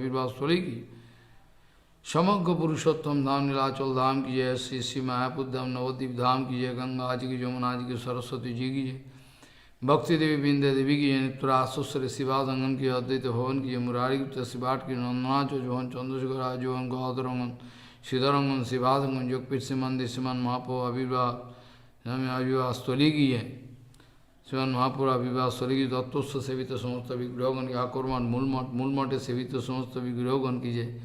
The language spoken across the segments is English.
आविर्भाव स्थली की समग्र पुरुषोत्तम धाम नीलाचल धाम की जय, श्री श्री मायापुर धाम नवद्वीप धाम की जय, गंगा जी की, जमुना जी की, सरस्वती जी की जय, भक्ति देवी बिंदे देवी की जय, नित्यासुश्री शिवासंगम की, अद्वैत भवन की जय, मुरारी गुप्त शिवाट की, नंदनाच जोहन चंद्रशेखर राजोहन गौधरंगन श्रीधरंगन शिवासंगन जोगपीठ सिमंदिर सिमन महापो आविर्भाव स्थली की है, श्रीमन महापुर आविर्भाव स्थली की, तत्व सेवित समस्त विग्रहगण की, आकुर्मठ मूलमठे सेवित समस्त विग्रहगण की जय,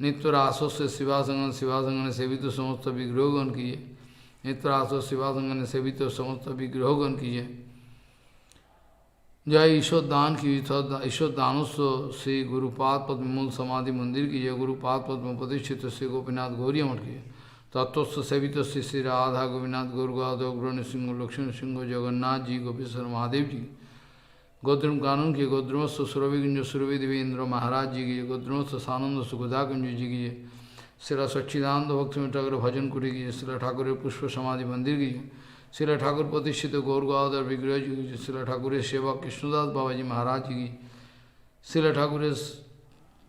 नित्य से शिवासंगन शिवासंगन सेवित समस्त विग्रहगण कीजिए, नित्य शिवासंगन सेवित समस्त विग्रहगण कीजिए। जय ईश्वर दान की, ईश्वर दानोत्सव श्री गुरुपाद पद्म मूल समाधि मंदिर की जय, गुरुपाद पद्म प्रतिष्ठित श्री गोपीनाथ गौरी मठ की, तत्व सेवित श्री श्री राधा गोपीनाथ गौरगाधव ग्रहण सिंह लक्ष्मण सिंह जगन्नाथ जी गोपेश्वर महादेव जी, गोद्रम कानून की, गोद्रमस्व सुरभि कुंज सुरभि देवेंद्र महाराज जी की, गोद्रमस्व सानंद सुखदा कुंज जी की, शिला सच्चिदानंद भक्ति में ठाकुर भजन कुटी की, शिला ठाकुर पुष्प समाधि मंदिर की, शिला ठाकुर प्रतिष्ठित गौरगाधर विग्रह जी की, शिला ठाकुर सेवा कृष्णदास बाबा जी महाराज जी की, शिला ठाकुर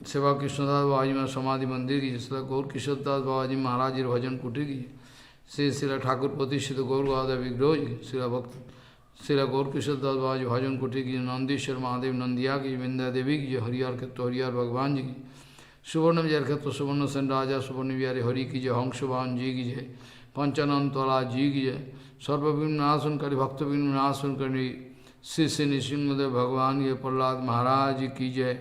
सेवा कृष्णदास बाबा जी समाधि मंदिर की, शिला गौर किशोरदास बाबा जी महाराज जी भजन कुटी की, श्री शिला ठाकुर प्रतिष्ठित गौरगाधर विग्रह जी, शिला भक्त श्री गौर किशोरदास बाबा जी भजन कुटी की, नंदीश्वर महादेव नंदिया की, विंध्या देवी की, हरिहर क्षेत्र हरिहर भगवान जी की, सुवर्ण विजय क्षेत्र सुवर्ण सेन राजा सुवर्ण विहारी हरि की जय, हंसवाहन जी की जय, पंचानंद तला जी की जय, सर्वविघ्नाशन करी भक्त विघ्नाशन करी श्री श्री नृसिंहदेव भगवान के, प्रहलाद महाराज की जय,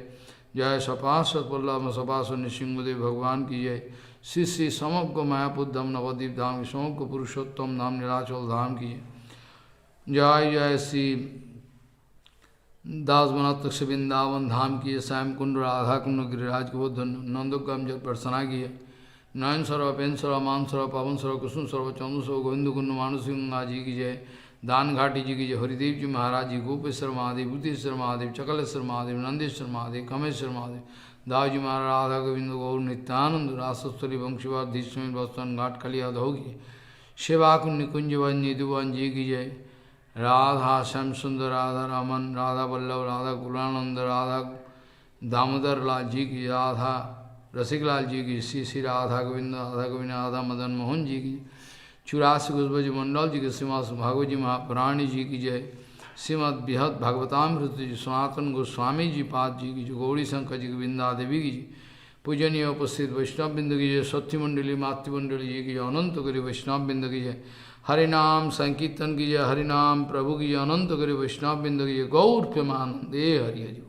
जय सपाश्व प्रहलाद सपाश्व नृसिंहदेव भगवान की जय, श्री श्री समग्र मायापुर धाम नवद्वीप धाम की, समग्र पुरुषोत्तम धाम नीलाचल धाम की जय, जय श्री दास बनातक से वृंदावन धाम की, श्याम कुंड राधा कुंड गिरिराज को नंदोगम जल प्रसना की है, नयन सरव पेन सरव मान सरव पवन सरव कुसुम सरव चंद्र सरव गोविंद कुंड मानुसी गंगा जी की जय, दान घाटी जी की जय, हरिदेव जी महाराज जी, गोपेश्वर महादेव, बुद्धेश्वर महादेव, चकलेश्वर महादेव, नंदेश्वर महादेव, कमेश्वर महादेव, दाव जी महाराज राधा गोविंद गौर नित्यानंद रासस्थली वंशीवाद धीष्में बस्तन घाट कलिया होगी, सेवा कुंड कुंज वन निधुवन जी की जय, राधा श्याम सुंदर राधा रमन राधा वल्लभ राधा गुलानंद राधा दामोदर लाल जी की, राधा रसिकलाल जी की, श्री श्री राधा गोविंद राधा मदन मोहन जी की, 84 गुजबजी मंडल जी की, श्रीमद भागवत जी महापुराणी जी की जय, श्रीमद बृहद भागवतामृत जी सनातन गोस्वामी जी पाद जी की जय, गौरी शंकर जी की, वृंदा देवी की जय, पूजनीय उपस्थित वैष्णव बिंद की जय, सत्य मंडली मातृमंडली जी की जय, अनंत करी वैष्णव बिंद की जय, हरिनाम संकीर्तन की जय, हरिनाम प्रभु की जय, अनंत करी वैष्णव बिंद की जय, गौर प्रेमानंदे हरि हरि।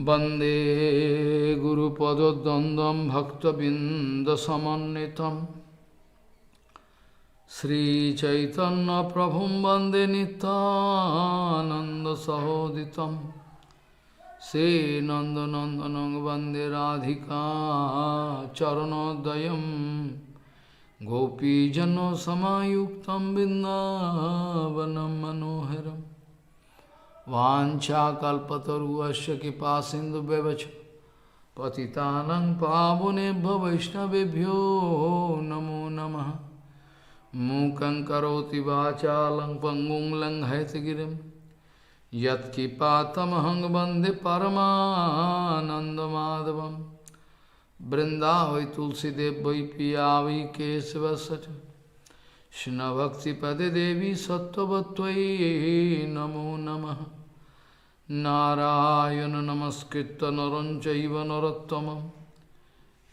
वंदे गुरुपदद्वन्द्वं भक्तबिंदसमन्वितं श्रीचैतन्यप्रभुं वंदे नित्यानन्दसहोदितं श्रीनन्दनन्दनं वंदे राधिका चरणोदयं गोपीजनसमायुक्तं बिन्दावनं मनोहरम् वाञ्छाकल्पतरुश्च कृपासिन्धुभ्यश्च पतितानां पावनेभ्यो वैष्णवेभ्यो नमो नमः। मूकं करोति वाचालं पङ्गुं लङ्घयतिगिरिं यत्कृपातमहं वन्दे परमानन्दमाधवं। वृन्दावै तुलसीदेव वै पिया वै केशवस्य च कृष्णभक्तिपदे देवी सत्त्ववत्त्वयि नमो नमः। नारायण नमस्कृत्य नरं चैव नरोत्तमं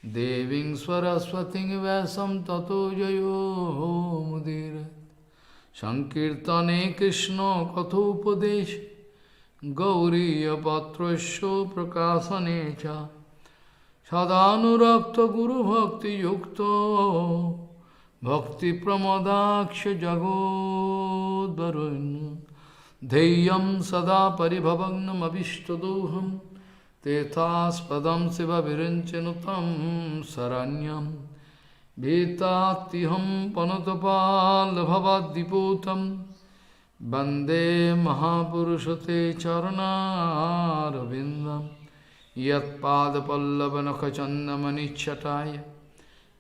देवीं सरस्वतीं व्यासं ततो जयो मुदीरये। संकीर्तने कृष्ण कथोपदेश गौरीयपात्रस्य प्रकाशने च सदानुरक्त गुरुभक्तियुक्तो भक्ति प्रमोदाक्ष जगोद्वरुन् धैर्यं सदा परिभवग्नमभिष्टदोहं तेथास्पदं शिवविरञ्चनुतं शरण्यं भीतात्तिहं पनुतपाल्भवद्दिपूतं वन्दे महापुरुषते चरणारविन्दं यत्पादपल्लवनखचन्दमनिच्छटाय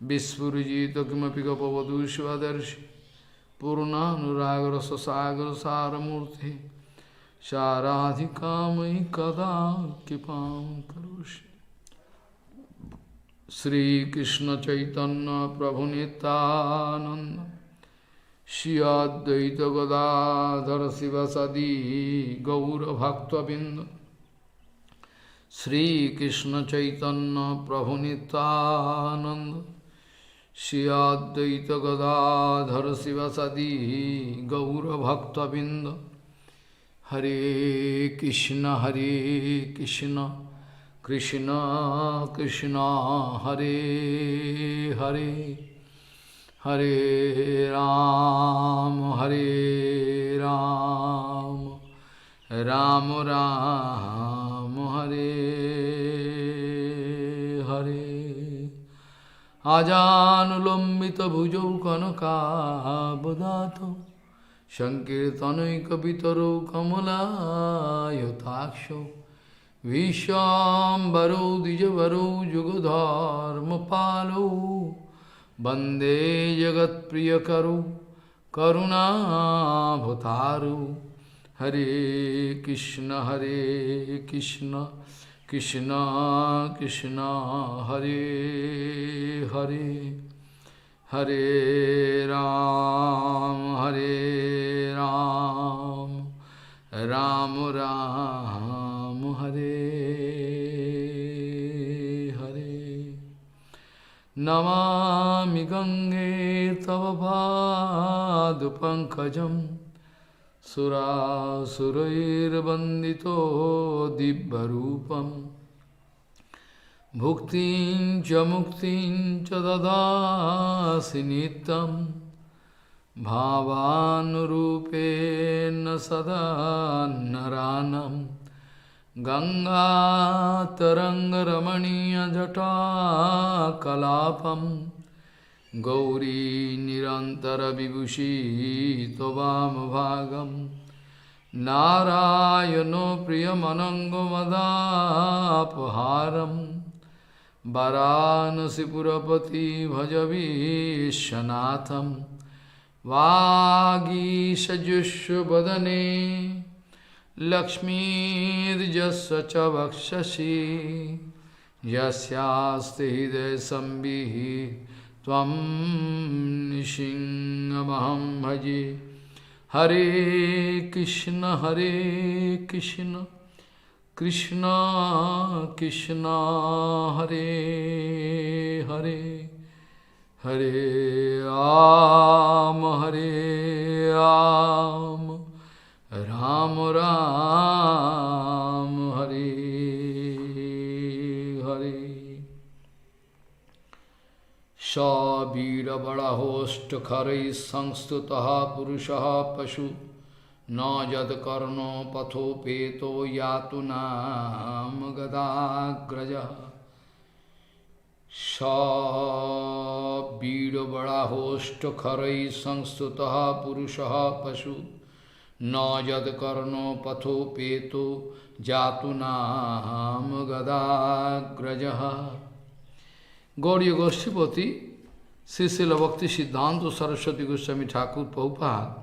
विस्फुजित किमपि गपवधूष्वदर्शि पूर्णानुरागरससागर सारमूर्ति साराधिकामयि कदा कृपां करोषि। श्रीकृष्ण चैतन्य प्रभु नित्यानंद श्री अद्वैत गदाधर शिवसदी गौरभक्तबिंद। श्रीकृष्ण चैतन्य प्रभु नित्यानंद श्री अद्वैत गदाधर शिवसदी गौरभक्तबिंद। हरे कृष्ण कृष्ण कृष्ण हरे हरे हरे राम राम राम हरे हरे। आजानुलंबित भुजौ कनकाबदातो संकीर्तनैकपितरो कमलायताक्षो विश्वाम्बरो द्विजवरो जुगधर्मपालो वन्दे जगत्प्रियकरो करुणाभतारो। हरे कृष्ण कृष्ण कृष्ण हरे हरे हरे राम राम राम हरे हरे। नमामि गंगे तव पादपङ्कजं सुरासुरैर्वन्दितो दिव्यरूपम् भुक्तिं च मुक्तिं च ददासि नित्यं भावानुरूपेण सदा नरानं। गङ्गातरङ्गरमणीयजटाकलापं गौरी निरन्तरविभूषी त्ववामभागं। नारायणो प्रियमनङ्गमदापहारम् वाराणसीपुरपति भजवीशनाथं। वागीशजुष्वदने लक्ष्मीर्यस्य च वक्षसि यस्यास्ति हृदयसंवित् त्वं नृसिंहमहं भजे। हरे कृष्ण कृष्ण कृष्ण हरे हरे हरे राम राम राम हरे Sabira bada host kharai samstutaha purushaha pashu na jad karno patho peto yatunam gadagraja. Sabira bada host kharai samstutaha purushaha pashu na jad karno patho peto yatunam gadagraja. Gauriya Goshtipati, Srila Bhakti Siddhanta Saraswati Goswami Thakur Prabhupada,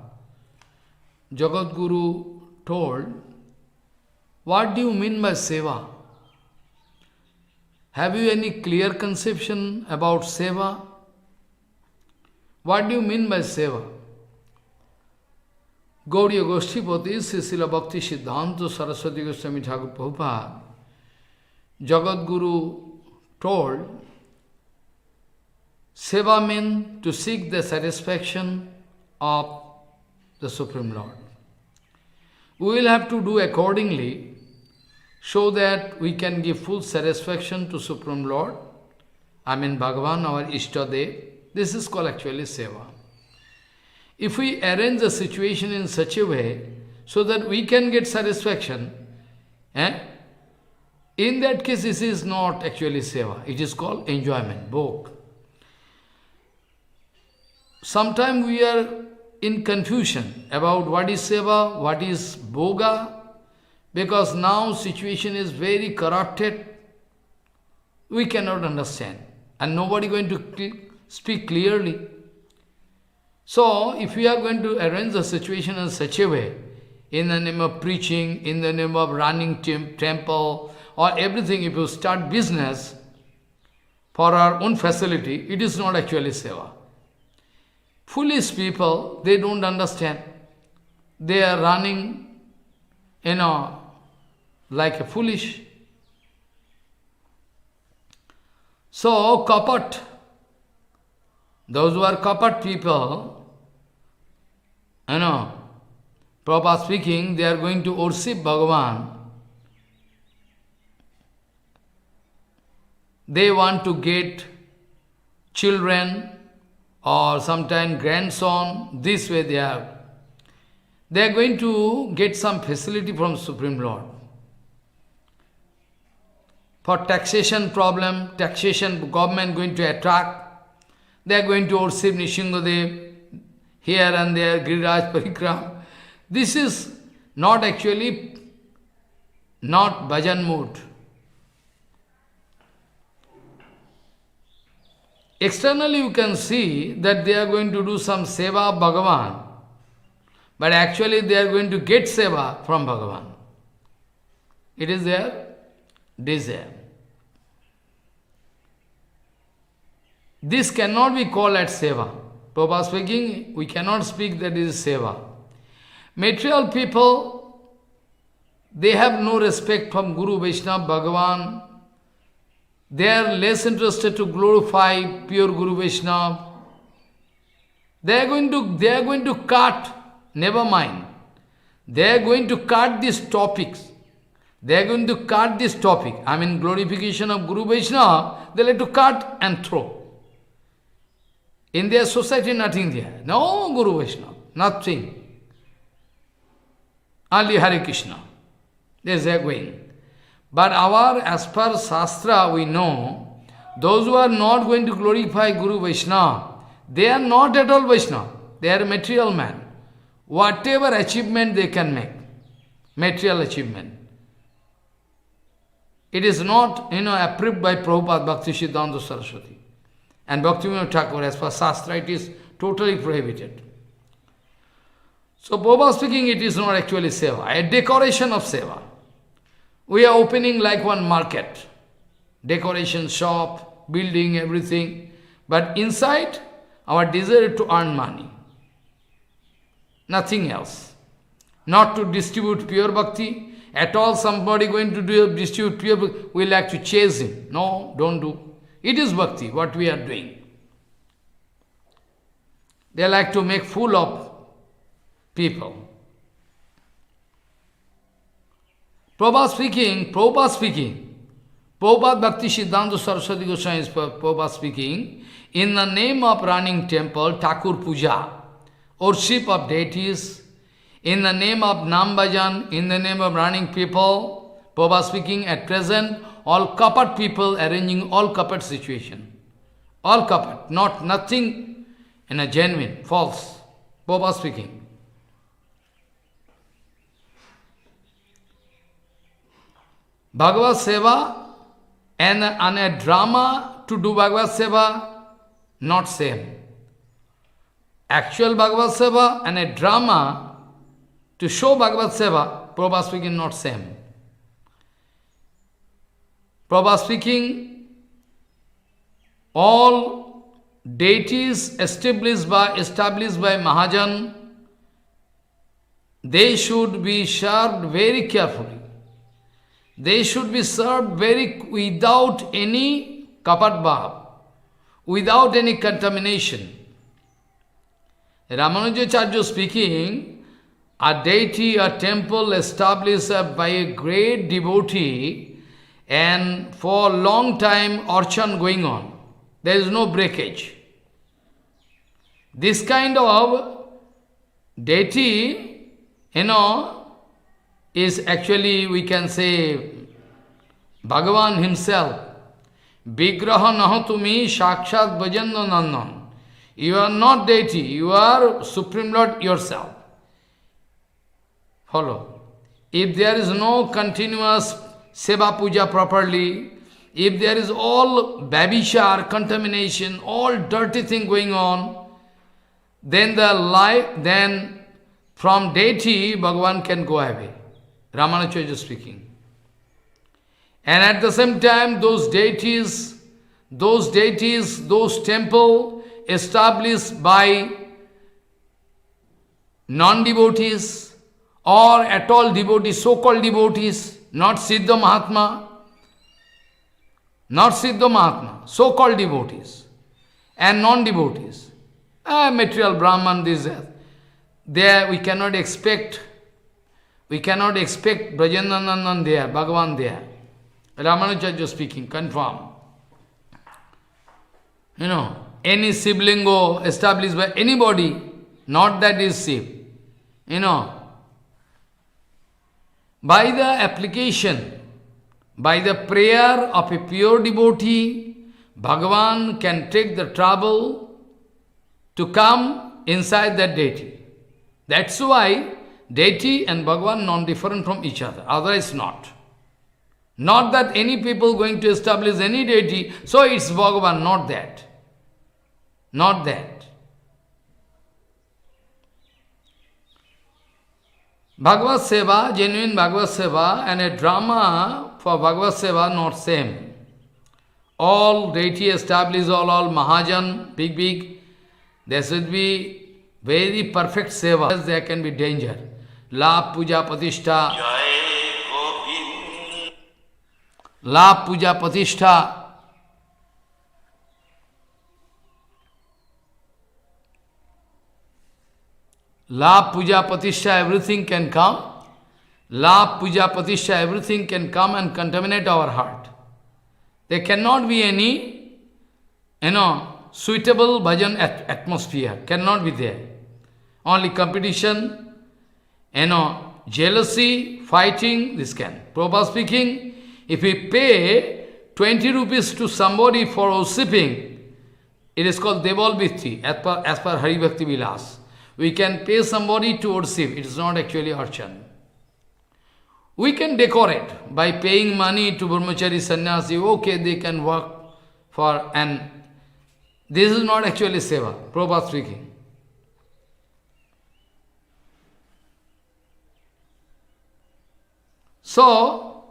Jagadguru told, what do you mean by seva? Have you any clear conception about seva? What do you mean by seva? Gauriya Goshtipati, Srila Bhakti Siddhanta Saraswati Goswami Thakur Prabhupada, Jagadguru told, seva means to seek the satisfaction of the Supreme Lord. We will have to do accordingly so that we can give full satisfaction to Supreme Lord. I mean Bhagavan, our Ishtadev. This is called actually seva. If we arrange the situation in such a way so that we can get satisfaction, in that case this is not actually seva. It is called enjoyment, bhog. Sometimes we are in confusion about what is seva, what is bhoga, because now situation is very corrupted. We cannot understand, and nobody going to speak clearly. So, if we are going to arrange the situation in such a way, in the name of preaching, in the name of running temple, or everything, if you start business for our own facility, it is not actually seva. Foolish people, they don't understand. They are running, like a foolish. So, kapat, those who are kapat people, Prabhupada speaking, they are going to worship Bhagavan. They want to get children, or sometime grandson, this way they are going to get some facility from Supreme Lord. For taxation problem, taxation government going to attack, they are going to worship Nishingadev, here and there, Giriraj Parikram. This is not actually, not bhajan mood. Externally you can see that they are going to do some seva of Bhagavan, but actually they are going to get seva from Bhagavan. It is their desire. This cannot be called as seva. Prabhupada speaking, we cannot speak that it is seva. Material people, they have no respect from Guru, Vaishnava, Bhagavan. They are less interested to glorify pure Guru Vaishnava. They are going to cut, never mind. They are going to cut these topics. They are going to cut this topic. I mean glorification of Guru Vaishnava, they like to cut and throw. In their society, nothing there. No Guru Vaishnava, nothing. Only Hare Krishna. This they are going. But as per Shastra, we know, those who are not going to glorify Guru Vaishnava, they are not at all Vaishnava. They are material man. Whatever achievement they can make, material achievement. It is not, approved by Prabhupada, Bhakti Siddhanta Saraswati. And Bhaktivinoda Thakur, as per Shastra, it is totally prohibited. So Prabhupada speaking, it is not actually seva, a decoration of seva. We are opening like one market, decoration shop, building, everything. But inside, our desire to earn money. Nothing else. Not to distribute pure bhakti. At all somebody going to distribute pure bhakti, we like to chase him. No, don't do. It is bhakti, what we are doing. They like to make fool of people. Prabhupada speaking, Prabhupada Bhakti Siddhanta Saraswati Goswami is Prabhupada speaking, in the name of running temple, Thakur Puja, worship of deities, in the name of Nam Bhajan, in the name of running people, Prabhupada speaking, at present, all kapat people arranging all kapat situation. All kapat, nothing in a genuine, false. Prabhupada speaking. Bhagavad Seva and a drama to do Bhagavad Seva, not same. Actual Bhagavad Seva and a drama to show Bhagavad Seva, Prabhupada speaking, not same. Prabhupada speaking, all deities established by Mahajan, they should be served very carefully. They should be served without any kapat bhav, without any contamination. Ramanujacharya speaking, a deity, a temple established by a great devotee, and for a long time archan going on. There is no breakage. This kind of deity, is actually, we can say, Bhagavan himself. Vigraha nahatumi sakshat bhajanna nandan. You are not deity, you are Supreme Lord yourself. Follow. If there is no continuous seva puja properly, if there is all babishar, contamination, all dirty thing going on, then from deity, Bhagavan can go away. Ramanujacharya is speaking. And at the same time, those deities, those temple established by non-devotees or at all devotees, so-called devotees, not Siddha Mahatma, so-called devotees and non-devotees, material Brahman, that. There we cannot expect Brajananandan there, Bhagavan there. Ramanujacharya speaking, confirm. Any Siblingo established by anybody, not that is Shiv. By the application, by the prayer of a pure devotee, Bhagavan can take the trouble to come inside that deity. That's why deity and Bhagavan non-different from each other, otherwise not. Not that any people going to establish any deity, so it's Bhagavan, not that. Not that. Bhagavad Seva, genuine Bhagavad Seva, and a drama for Bhagavad Seva, not same. All deity established, all Mahajan, big, there should be very perfect seva. There can be danger. La puja patishtha. La puja patishtha. La puja patishtha, everything can come. La puja patishtha, everything can come and contaminate our heart. There cannot be any, suitable bhajan atmosphere. Cannot be there. Only competition, jealousy, fighting, this can. Prabhupada speaking, if we pay 20 rupees to somebody for worshipping, it is called Deval Bhitti, as per Hari Bhakti Vilas. We can pay somebody to worship, it is not actually archan. We can decorate by paying money to Brahmachari Sannyasi, okay, they can work for, and this is not actually seva, Prabhupada speaking. So,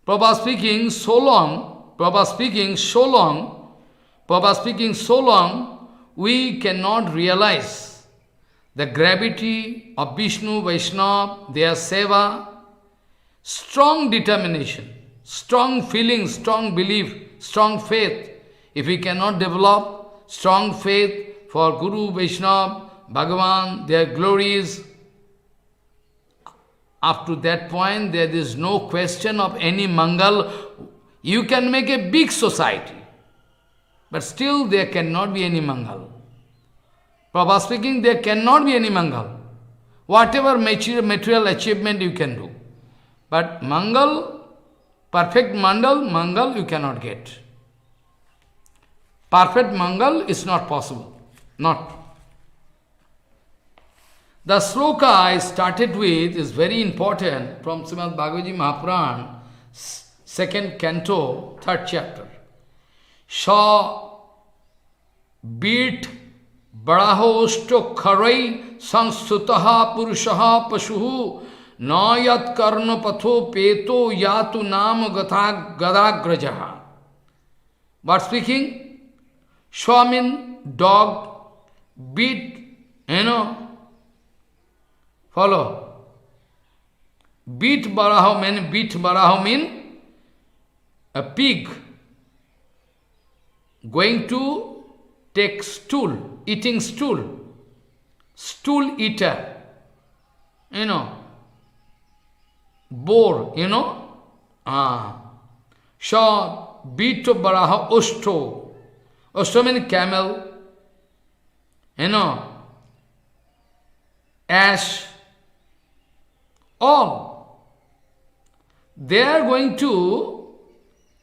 Prabhupada speaking so long, we cannot realize the gravity of Vishnu, Vaishnava, their seva, strong determination, strong feeling, strong belief, strong faith. If we cannot develop strong faith for Guru, Vaishnava, Bhagavan, their glories, up to that point there is no question of any Mangal. You can make a big society, but still there cannot be any Mangal. Prabhupada speaking, there cannot be any Mangal. Whatever material achievement you can do. But Mangal, perfect Mangal you cannot get. Perfect Mangal is not possible. Not. The sloka I started with is very important from Srimad Bhagavad Mahapuran, 2nd canto, 3rd chapter. Sha beat badaho sto kharai sansutaha purushaha pashuhu nayat karna patho peto yatu nam gadagrajaha. But speaking, Sha means dog, beat, follow. Beat baraho mean a pig going to take stool, eating stool. Stool eater. Boar, Sha beat baraha osto. Osto means camel. Ash. All. They are going to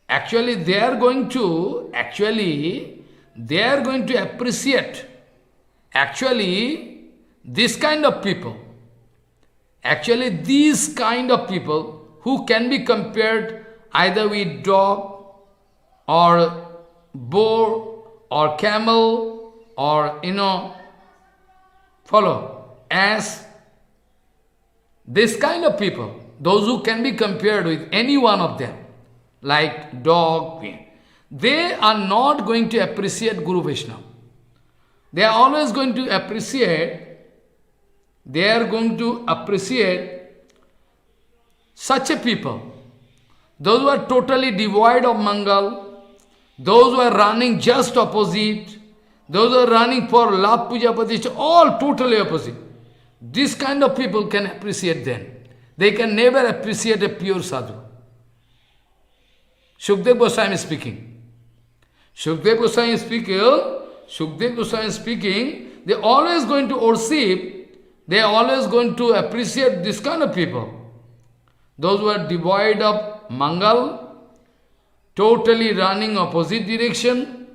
appreciate this kind of people. Actually, these kind of people who can be compared either with dog or boar or camel or, follow, ass. This kind of people, those who can be compared with any one of them, like dog, they are not going to appreciate Guru Vaishnava. They are always going to appreciate, such a people. Those who are totally devoid of Mangal, those who are running just opposite, those who are running for Love Puja Pratishtha, all totally opposite. This kind of people can appreciate them. They can never appreciate a pure sadhu. Shukdev Goswami is speaking. Shukdev Goswami is speaking, they are always going to worship, they are always going to appreciate this kind of people. Those who are devoid of Mangal, totally running opposite direction,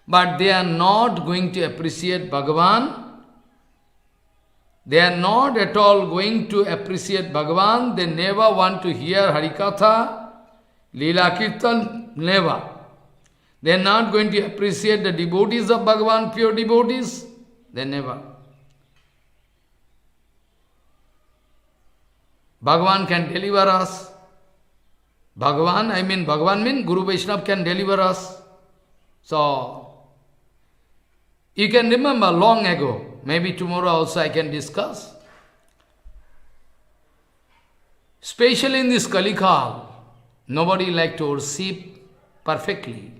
but they are not going to appreciate Bhagavan. They are not at all going to appreciate Bhagavan. They never want to hear HariKatha, Leela Kirtan, never. They are not going to appreciate the devotees of Bhagavan, pure devotees. They never. Bhagavan can deliver us. Bhagavan means Guru Vaishnava can deliver us. So, you can remember long ago, maybe tomorrow also I can discuss. Especially in this Kalikal, nobody like to worship perfectly.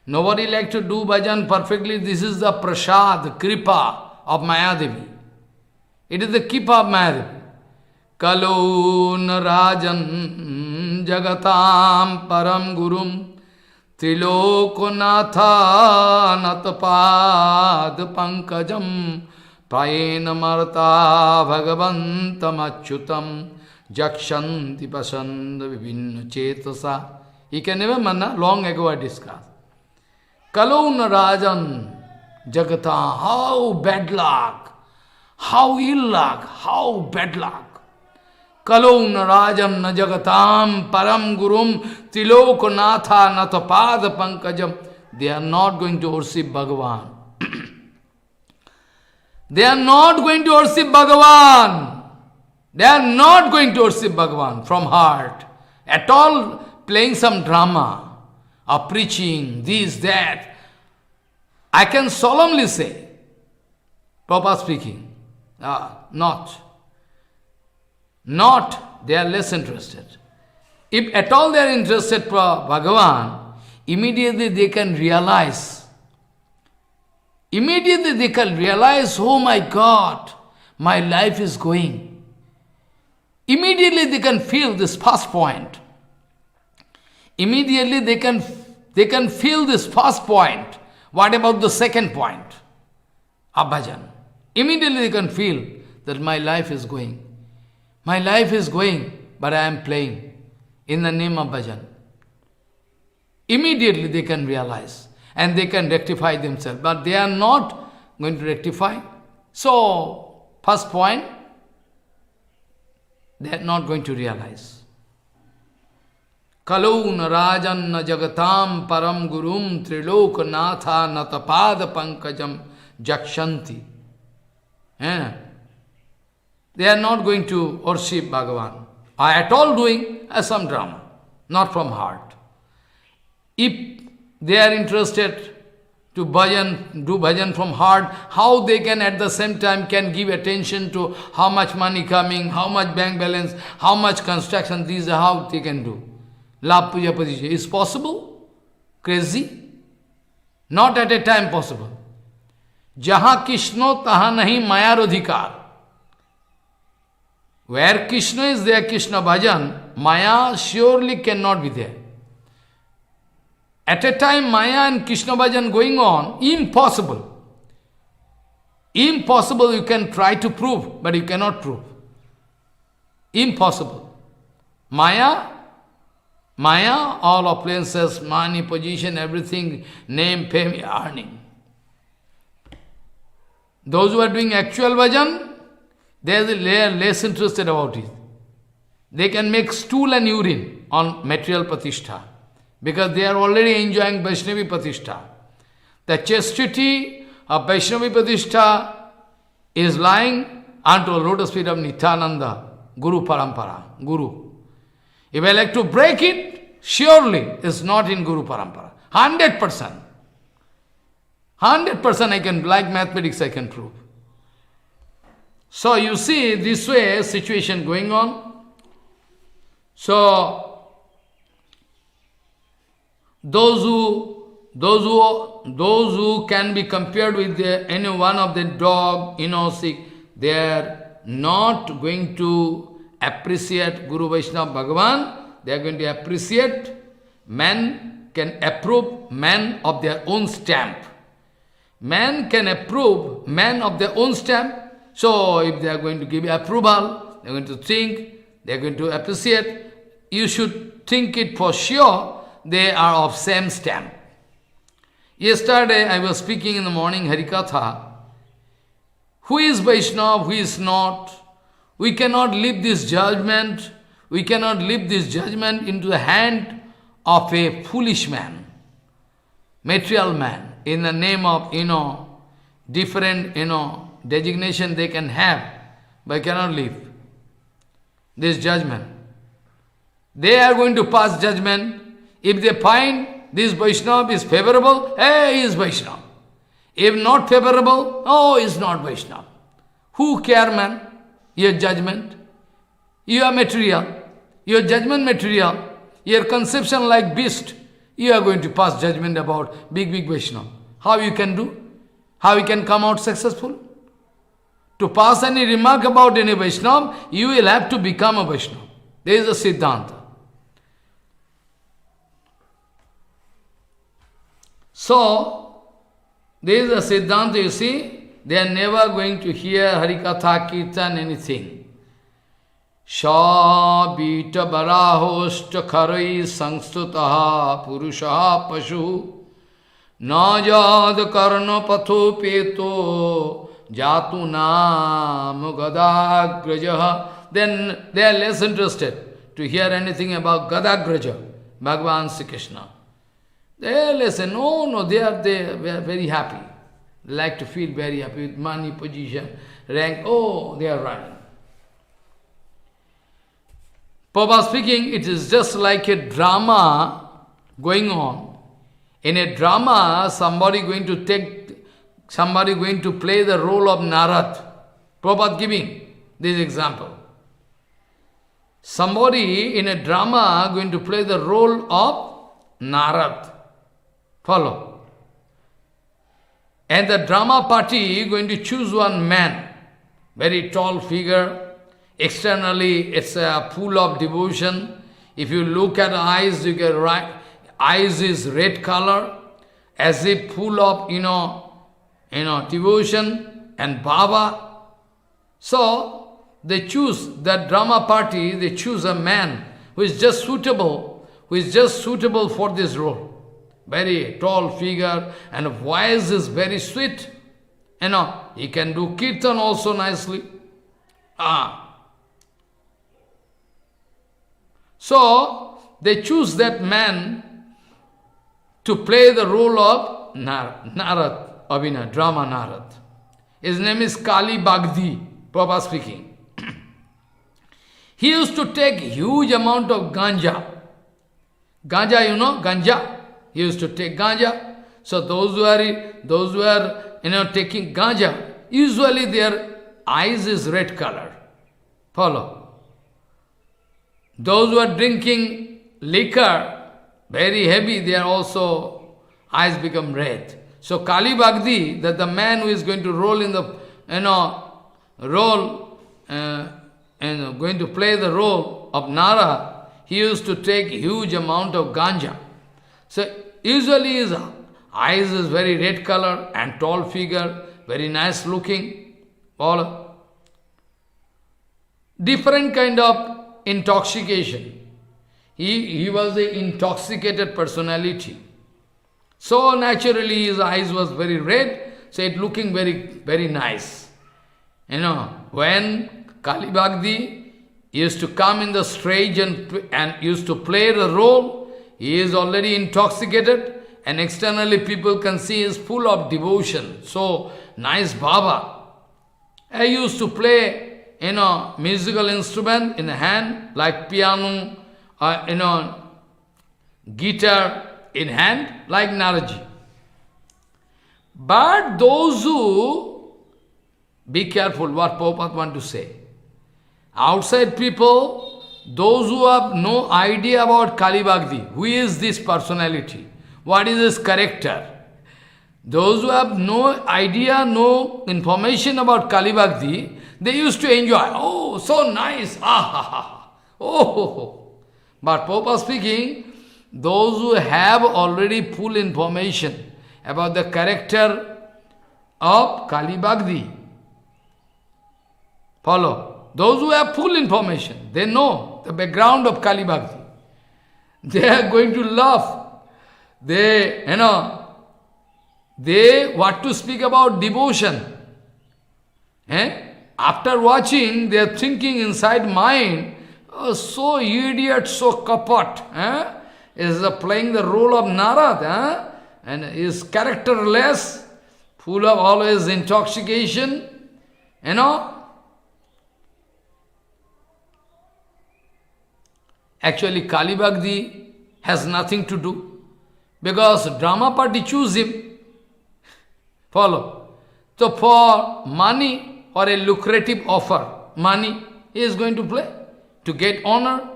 Nobody like to do bhajan perfectly. This is the prasad, kripa of Mayadevi. It is the kripa of Mayadevi. Kalon rajan jagatam param gurum Trilokonatha natapad pankajam Prayena marta bhagavantam achyutam Jakshanti pasanda vivinna chetasa. You can remember, long ago I discussed. Kalona Rajan Jagata, how bad luck, how ill luck, how bad luck. Kalona Rajam na Jagatam Param Gurum Tilokonatha Natapada Pankajam. They are not going to worship Bhagavan. They are not going to worship Bhagavan. They are not going to worship Bhagavan from heart. At all playing some drama or preaching, this, that. I can solemnly say, Prabhupada speaking, not. They are less interested. If at all they are interested for Bhagavan, immediately they can realize, oh my God, my life is going. Immediately they can feel this first point. Immediately they can feel this first point. What about the second point of bhajan? Immediately they can feel that my life is going. My life is going, but I am playing in the name of bhajan. Immediately they can realize and they can rectify themselves, but they are not going to rectify. So, first point, they are not going to realize. Kalun rajanna jagatam param gurum trilok natha natapada pankajam jakshanti. They are not going to worship Bhagavan. Are at all doing some drama, not from heart. If they are interested to bhajan, do bhajan from heart, how they can at the same time can give attention to how much money coming, how much bank balance, how much construction, these are how they can do. Labh puja padisya. Is possible? Crazy? Not at a time possible. Jaha Krishna taha nahi maya rodhikar. Where Krishna is there, Krishna bhajan, Maya surely cannot be there. At a time, Maya and Krishna bhajan going on, impossible. Impossible you can try to prove, but you cannot prove. Impossible. Maya, all appliances, money, position, everything, name, fame, earning. Those who are doing actual bhajan, they are less interested about it. They can make stool and urine on material pratishtha, because they are already enjoying Vaishnavi pratishtha. The chastity of Vaishnavi pratishtha is lying unto the lotus feet of Nityananda, Guru Parampara, Guru. If I like to break it, surely it's not in Guru Parampara. 100%. 100% I can, like mathematics I can prove. So you see this way situation going on. So those who can be compared with any one of the dog, sick, they are not going to appreciate Guru Vaishnava Bhagavan. They are going to appreciate man can approve man of their own stamp. Man can approve man of their own stamp. So, if they are going to give you approval, they are going to think, they are going to appreciate, you should think it for sure, they are of same stamp. Yesterday, I was speaking in the morning HariKatha. Who is Vaishnava, who is not? We cannot leave this judgment, into the hand of a foolish man, material man, in the name of, different, designation they can have, but cannot leave this judgment. They are going to pass judgment. If they find this Vaishnava is favorable, he is Vaishnava. If not favorable, he is not Vaishnava. Who care, man? Your judgment. You are material. Your judgment material. Your conception like beast. You are going to pass judgment about big Vaishnava. How you can do? How you can come out successful? To pass any remark about any Vaishnava, you will have to become a Vaishnava. There is a Siddhanta. So, there is a Siddhanta, you see, they are never going to hear HariKatha, Kirtan, anything. Sha Vita Barahoshta Kharai Sangstutaha Purushaha Pashu Najad Karna Patho Peto Jatu Nam Gadagrajaha. Then they are less interested to hear anything about Gadagraja, Bhagavan Sri Krishna. They listen, no, they are very happy. They like to feel very happy with money, position, rank. They are running. Prabhupada speaking, it is just like a drama going on. In a drama, somebody going to play the role of Narad. Prabhupada giving this example. Somebody in a drama going to play the role of Narad. Follow. And the drama party going to choose one man, very tall figure, externally it's full of devotion, If you look at eyes, you get right. Eyes is red color, as if full of, devotion and bhava. So, they choose that drama party, they choose a man who is just suitable for this role. Very tall figure and voice is very sweet. He can do kirtan also nicely. So, they choose that man to play the role of Narad, drama Narad. His name is Kali Bagdi, Prabhupada speaking. He used to take huge amount of ganja. Ganja, ganja. He used to take ganja. So those who are taking ganja, usually their eyes is red color. Follow. Those who are drinking liquor, very heavy, their also eyes become red. So Kali Bhakti, that the man who is going to roll in the, going to play the role of Nara, he used to take huge amount of ganja. So usually his eyes is very red color and tall figure, very nice looking. All different kind of intoxication. He was an intoxicated personality. So naturally his eyes was very red, so it looking very, very nice. When Kali Bhakti used to come in the stage and used to play the role, he is already intoxicated and externally people can see he is full of devotion. So nice bhava. I used to play musical instrument in the hand, like piano, guitar in hand, like Naraji. But those who, be careful what Prabhupada want to say. Outside people, those who have no idea about Kali Bhakti, who is this personality, what is his character, those who have no idea, no information about Kali Bhakti, they used to enjoy. Oh, so nice. Oh. But Prabhupada speaking, those who have already full information about the character of Kali Bhakti, follow. Those who have full information, they know the background of Kali Bhakti. They are going to laugh. They want to speak about devotion. After watching, they are thinking inside mind, oh, so idiot, so kapat. Is playing the role of Narad, and is characterless, full of always intoxication, Actually, Kali Bhakti has nothing to do, because drama party choose him. Follow. So for money or a lucrative offer, money, he is going to play to get honor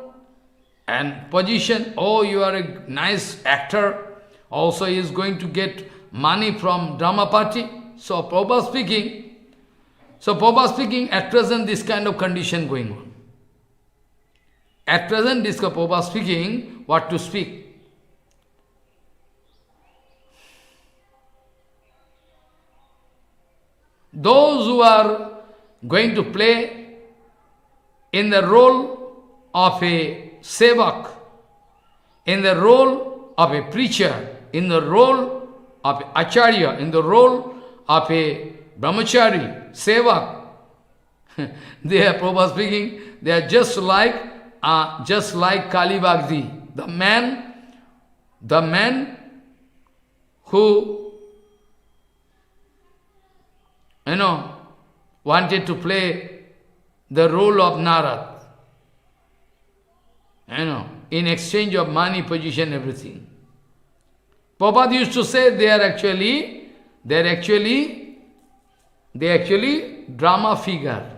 and position. Oh, you are a nice actor. Also, he is going to get money from drama party. So Prabhupada speaking, at present this kind of condition going on. At present, this Prabhupada speaking, what to speak. Those who are going to play in the role of a sevak, in the role of a preacher, in the role of acharya, in the role of a brahmachari, sevak, they are, Prabhupada speaking, they are just like Kali Bhakti, the man who wanted to play the role of Narad, in exchange of money, position, everything. Prabhupada used to say they actually drama figure.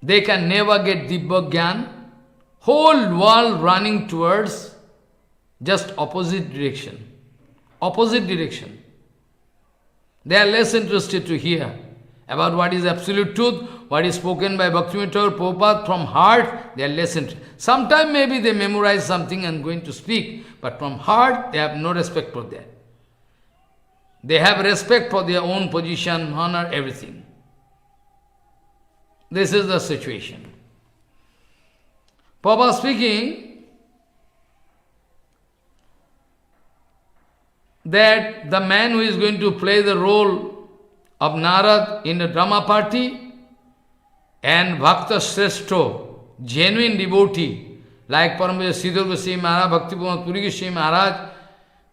They can never get Dibba Gyan. Whole world running towards just opposite direction. Opposite direction. They are less interested to hear about what is absolute truth, what is spoken by Bhaktivinoda Prabhupada from heart, they are listened. Sometimes maybe they memorize something and going to speak, but from heart they have no respect for that. They have respect for their own position, honor, everything. This is the situation. Prabhupada speaking that the man who is going to play the role of Narad in the drama party and Bhakta Shrestha, genuine devotee, like Paramahansa Sridhar Goswami Maharaj, Bhakti Puri Goswami Maharaj,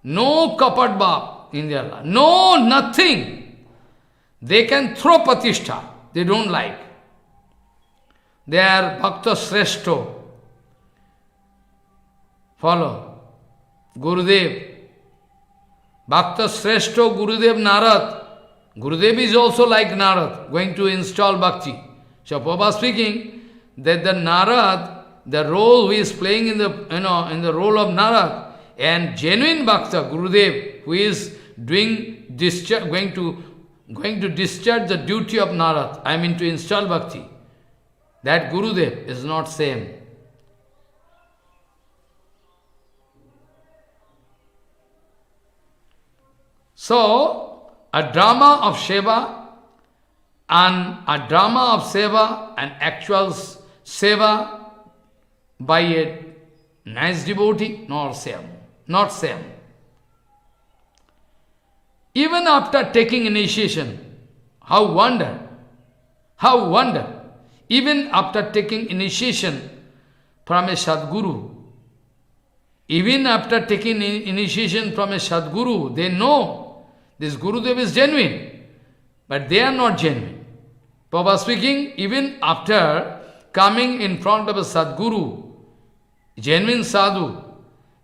no kapat bab in their life, no nothing. They can throw patishtha, they don't like. They are Bhakta Shrestha. Follow. Gurudev. Bhakta Shrestha Gurudev Narad. Gurudev is also like Narad, going to install bhakti. So Prabhupada speaking that the Narad, the role who is playing in the in the role of Narad, and genuine Bhakta Gurudev who is doing discharge, going to discharge the duty of Narad, I mean to install bhakti. That Gurudev is not same. So a drama of Seva and actual Seva by a nice devotee, not same. Not same. Even after taking initiation, how wonder, even after taking initiation from a Sadguru, they know this Gurudev is genuine, but they are not genuine. Prabhupada speaking, even after coming in front of a Sadguru, genuine sadhu,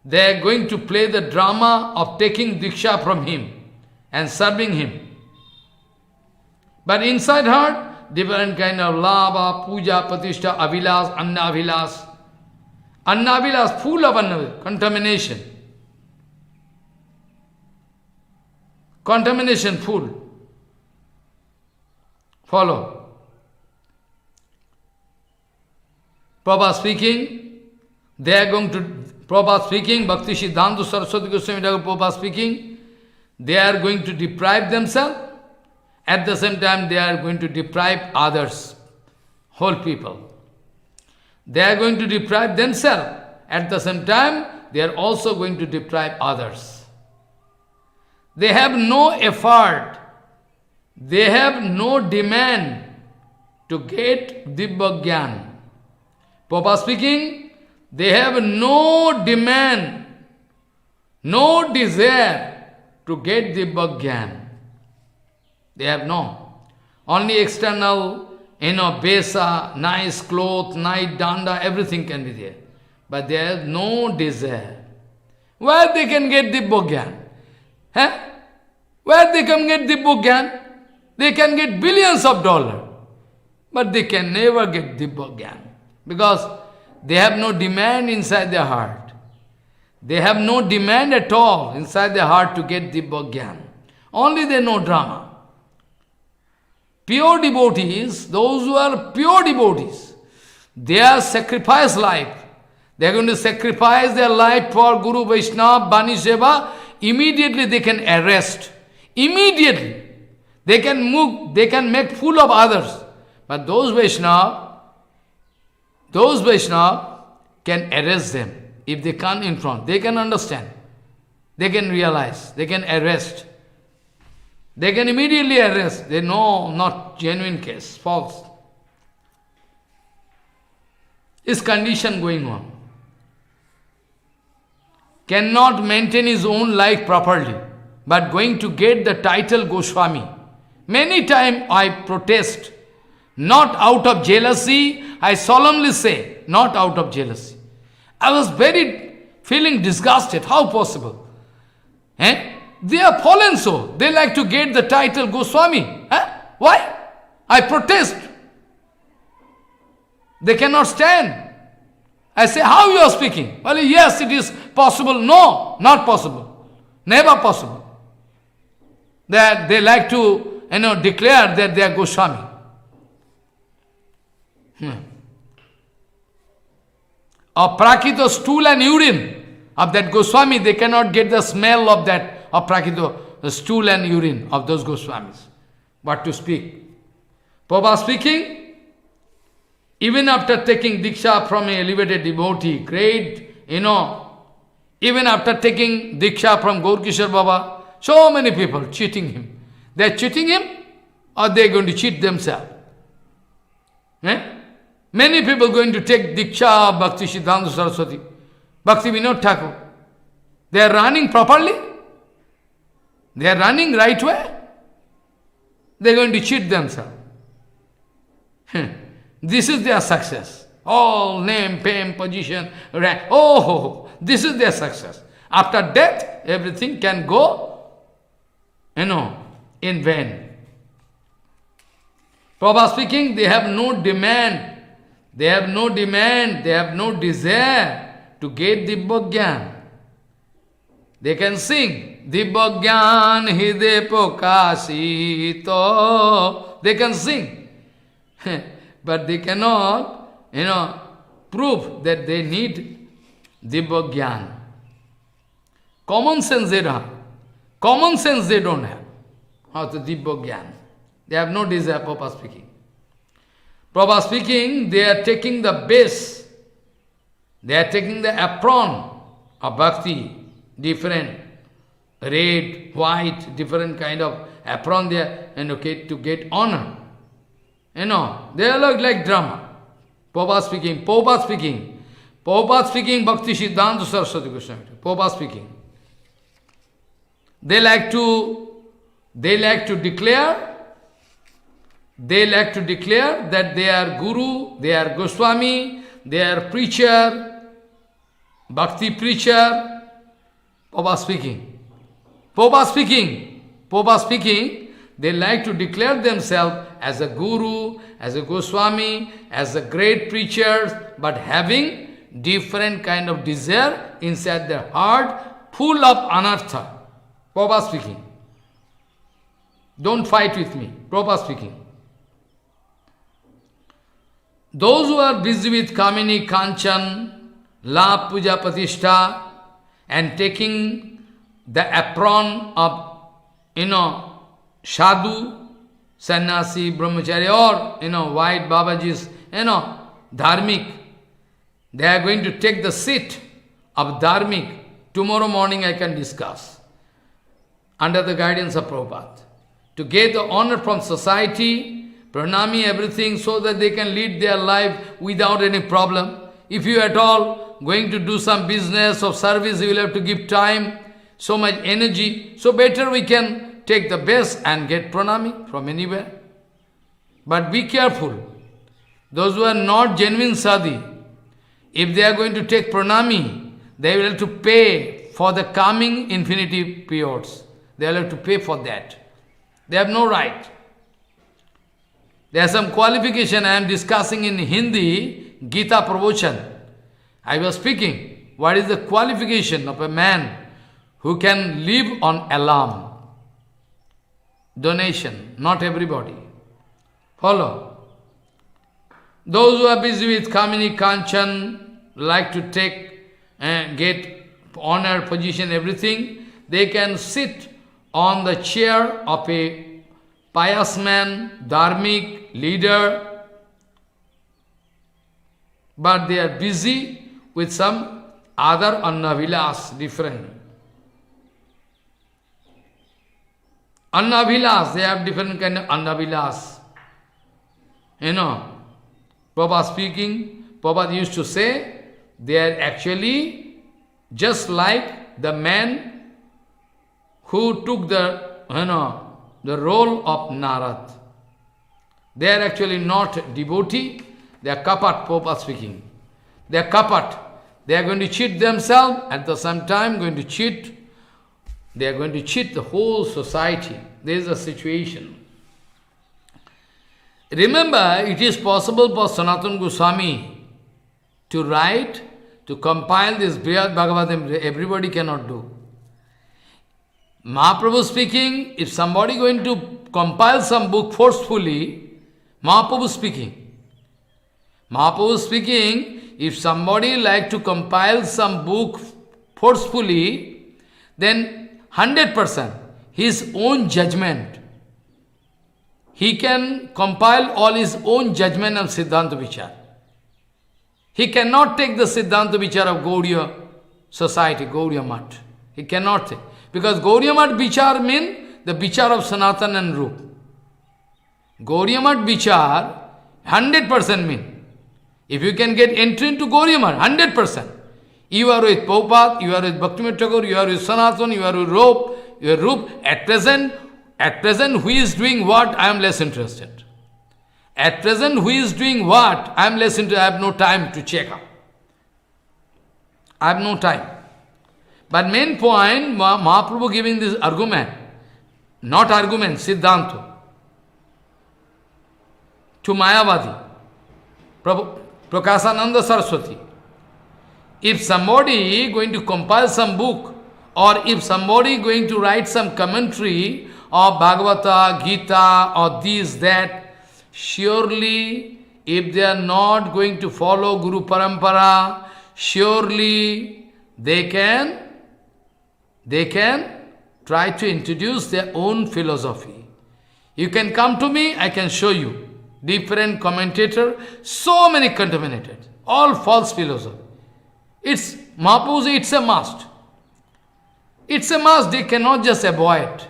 they are going to play the drama of taking diksha from him and serving him. But inside heart, different kind of lava, puja, patishtha, avilas, anna avilas. Anna avilas, full of anna, contamination. Contamination full. Follow. Prabhupada speaking, they are going to, Prabhupada speaking, Bhakti Siddhanta Saraswati Goswami Thakur Prabhupada speaking, they are going to deprive themselves, at the same time they are going to deprive others, whole people. They are going to deprive themselves, at the same time they are also going to deprive others. They have no effort, they have no demand to get Dibba Gyan. Prabhupada speaking, they have no demand, no desire to get Dibba Gyan. They have no. Only external, besa, nice cloth, nice danda, everything can be there. But they have no desire. Where they can get Dibba Gyan? Huh? Where they can get Dibba Gyan? They can get billions of dollars. But they can never get Dibba Gyan. Because they have no demand inside their heart. They have no demand at all inside their heart to get Dibba Gyan. Only they know drama. Pure devotees, those who are pure devotees, they are sacrifice life. They are going to sacrifice their life for Guru Vaishnava, Bani Seva. Immediately they can arrest. Immediately. They can move, they can make fool of others. But those Vaishnava can arrest them. If they come in front, they can understand. They can realize. They can arrest. They can immediately arrest. They know not genuine case, false. Is condition going on. Cannot maintain his own life properly, but going to get the title Goswami. Many times I protest, not out of jealousy, I solemnly say, not out of jealousy. I was very feeling disgusted. How possible? They are fallen so. They like to get the title Goswami. Why? I protest. They cannot stand. I say, how you are speaking? Well, yes, it is possible. No, not possible. Never possible. That they like to declare that they are Goswami. Of Prakito stool and urine of that Goswami, they cannot get the smell of that, of Prakito, the stool and urine of those Goswamis. What to speak? Prabhupada speaking, even after taking Diksha from an elevated devotee, great, even after taking Diksha from Gaur Kishore Baba, so many people cheating him. They are cheating him or they are going to cheat themselves. Many people going to take Diksha of Bhakti Siddhanta Saraswati, Bhakti Vinod Thakur. They are running properly. They are running right way. They are going to cheat themselves. This is their success. All name, fame, position, rank. This is their success. After death, everything can go, in vain. Prabhupada speaking, they have no demand. They have no demand. They have no desire to get Dibba Gyan. They can sing Dibba Gyan Hide Pokasito. They can sing. But they cannot, prove that they need Dibba Gyan. Common sense they don't have. Common sense they don't have. How to Dibba Gyan. They have no desire, Prabhupada speaking. Prabhupada speaking, they are taking the base. They are taking the apron of bhakti, different, red, white, different kind of apron there, to get honor. They look like drama. Prabhupada speaking, Bhakti Siddhanta Saraswati Goswami. Prabhupada speaking. They like to declare that they are Guru, they are Goswami, they are preacher, Bhakti preacher. Prabhupada speaking, they like to declare themselves as a Guru, as a Goswami, as a great preachers, but having different kind of desire inside their heart, full of anartha. Prabhupada speaking. Don't fight with me. Prabhupada speaking. Those who are busy with Kamini, Kanchan, La Puja Pratishtha, and taking the apron of, Sadhu, Sannyasi, Brahmachari, or, white Babajis, Dharmik, they are going to take the seat of Dharmik. Tomorrow morning I can discuss, under the guidance of Prabhupada, to get the honor from society, pranami, everything, so that they can lead their life without any problem. If you at all going to do some business or service, you will have to give time, so much energy. So better we can take the best and get pranami from anywhere. But be careful. Those who are not genuine sadhi, if they are going to take pranami, they will have to pay for the coming infinity periods. They will have to pay for that. They have no right. There are some qualification I am discussing in Hindi, Gita Pravachan. I was speaking, what is the qualification of a man who can live on alarm? Donation, not everybody. Follow. Those who are busy with Kamini, Kanchan, like to take and get honor, position, everything, they can sit on the chair of a pious man, dharmic, leader, but they are busy with some other annavilas, different. Annavilas, they have different kind of annavilas. Prabhupada speaking, Prabhupada used to say, they are actually just like the man who took the role of Narad. They are actually not devotee, they are kapat, Prabhupada speaking. They are kapat. They are going to cheat themselves, at the same time they are going to cheat the whole society. There is a situation. Remember, it is possible for Sanatana Goswami to write, to compile this Brihad Bhagavatamrita. Everybody cannot do. Mahaprabhu speaking, if somebody going to compile some book forcefully, Mahaprabhu speaking. Mahaprabhu speaking, if somebody like to compile some book forcefully, then 100% his own judgment, he can compile all his own judgment of Siddhanta Vichar. He cannot take the Siddhanta Vichar of Gaudiya society, Gaudiya Math. He cannot take. Because Gaudiya Math Vichar means the Vichar of Sanatan and Rup. Gaudiya Math Vichar, 100% mean. If you can get entry into Gaudiya Math, 100%. You are with Prabhupada, you are with Bhaktivinoda Thakur, you are with Sanatan, you are with Rup. At present, who is doing what, I am less interested. At present, who is doing what, I am less interested. I have no time to check up. I have no time. But main point, Mahaprabhu giving this argument, not argument, Siddhanta, to Mayavadi, Prakasananda Saraswati. If somebody going to compile some book, or if somebody going to write some commentary of Bhagavata, Gita, or this, that, surely, if they are not going to follow Guru Parampara, surely they can try to introduce their own philosophy. You can come to me, I can show you. Different commentator, so many contaminated, all false philosophy. It's Mahaprabhu, it's a must. It's a must, they cannot just avoid.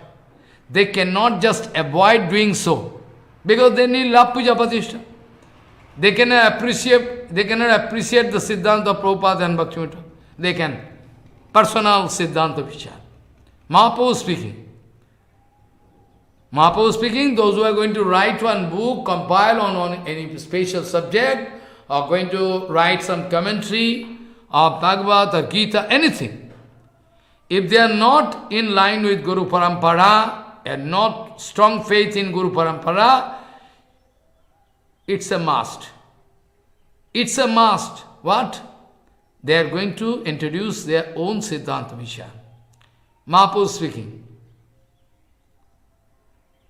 They cannot just avoid doing so. Because they need love puja patishtha. They cannot appreciate the Siddhanta of Prabhupada and Bhaktivinoda. They can. Personal Siddhanta Vichar. Mahaprabhu speaking. Mahaprabhu speaking, those who are going to write one book, compile on any special subject, or going to write some commentary, or Bhagavad or Gita, anything. If they are not in line with Guru Parampara, and not strong faith in Guru Parampara, it's a must. It's a must. What? They are going to introduce their own Siddhanta Vichar. Mahaprabhu speaking.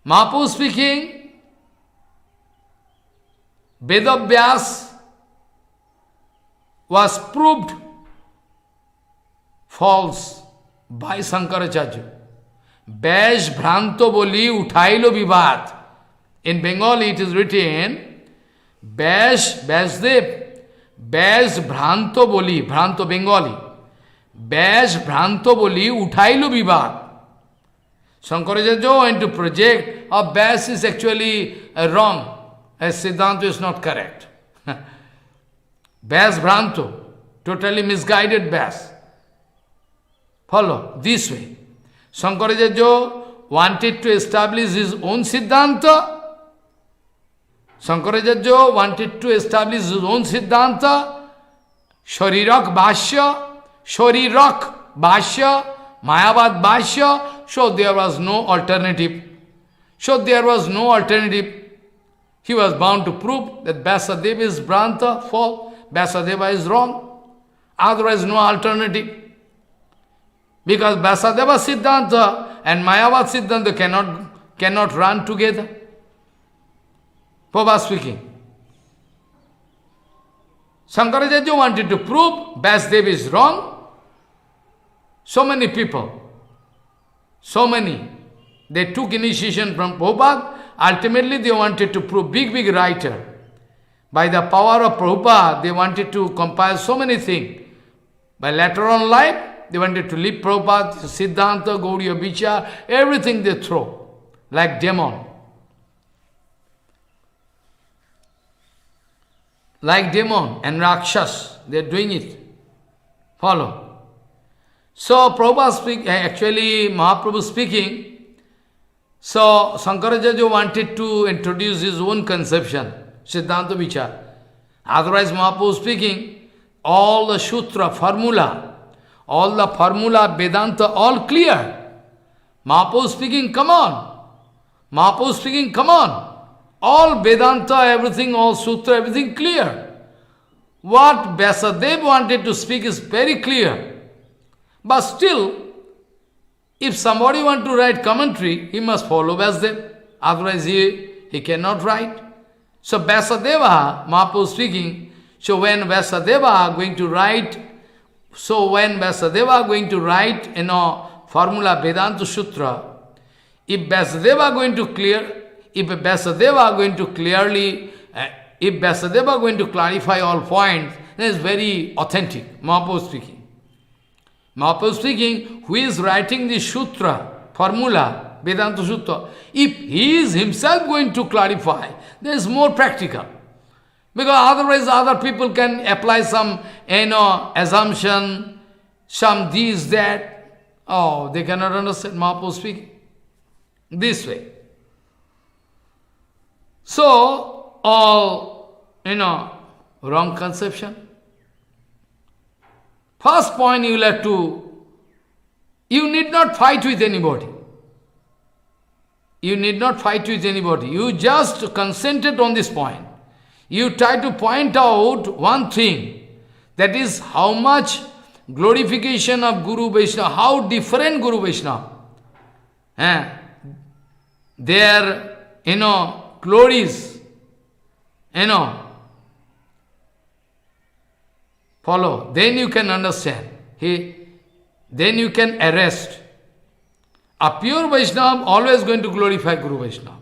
Mahaprabhu speaking, Vedavyas was proved false by Shankaracharya. Bash Bhranto Boli Uthailo Vivad. In Bengali it is written, Bashdev, Bash Bhranto Boli, Bhranto Bengali. Bash Bhranto Boli Uthailo Vivad. Shankaracharya went to project, Bash is actually wrong, as Siddhanta is not correct. Bash Bhranto, totally misguided Bash. Follow, this way. Shankaracharya wanted to establish his own Siddhanta. Shankaracharya wanted to establish his own Siddhanta. Sharirak Bhashya, Mayavad Bhashya. So there was no alternative. He was bound to prove that Vyasadeva is Bhranta, false. Vyasadeva is wrong. Otherwise no alternative. Because Vyasadeva Siddhanta and Mayavad Siddhanta cannot run together. Prabhupada speaking. Shankaracharya wanted to prove Vyasadeva is wrong. So many people, they took initiation from Prabhupada. Ultimately they wanted to prove, big writer. By the power of Prabhupada, they wanted to compile so many things. By later on life, they wanted to leave Prabhupada, Siddhanta, Gaudiya Vichar, everything they throw, like demon. Like demon and Rakshas, they are doing it. Follow. So Prabhupada Mahaprabhu speaking, so Shankaracharya wanted to introduce his own conception, Siddhanta Vichar. Otherwise Mahaprabhu speaking, all the Sutra, formula, Vedanta, all clear. Mahaprabhu speaking, come on. All Vedanta, everything, all Sutra, everything clear. What Vyasadeva wanted to speak is very clear. But still, if somebody wants to write commentary, he must follow Vyasadeva. otherwise he cannot write. So Vyasadeva, Mahaprabhu speaking, so when Vyasadeva going to write, formula Vedanta Sutra, if Vyasadeva going to clarify all points, then it's very authentic. Mahaprabhu speaking. Mahaprabhu speaking, who is writing the sutra, formula, Vedanta Sutra, if he is himself going to clarify, then it's more practical. Because otherwise other people can apply some, assumption, some this, that. Oh, they cannot understand Mahaprabhu speaking. This way. So, all, wrong conception. First point you need not fight with anybody. You need not fight with anybody. You just concentrate on this point. You try to point out one thing, that is how much glorification of Guru Vaishnava, how different Guru Vaishnava. Their, glories, follow. Then you can understand. Then you can arrest. A pure Vaishnava always going to glorify Guru Vaishnava.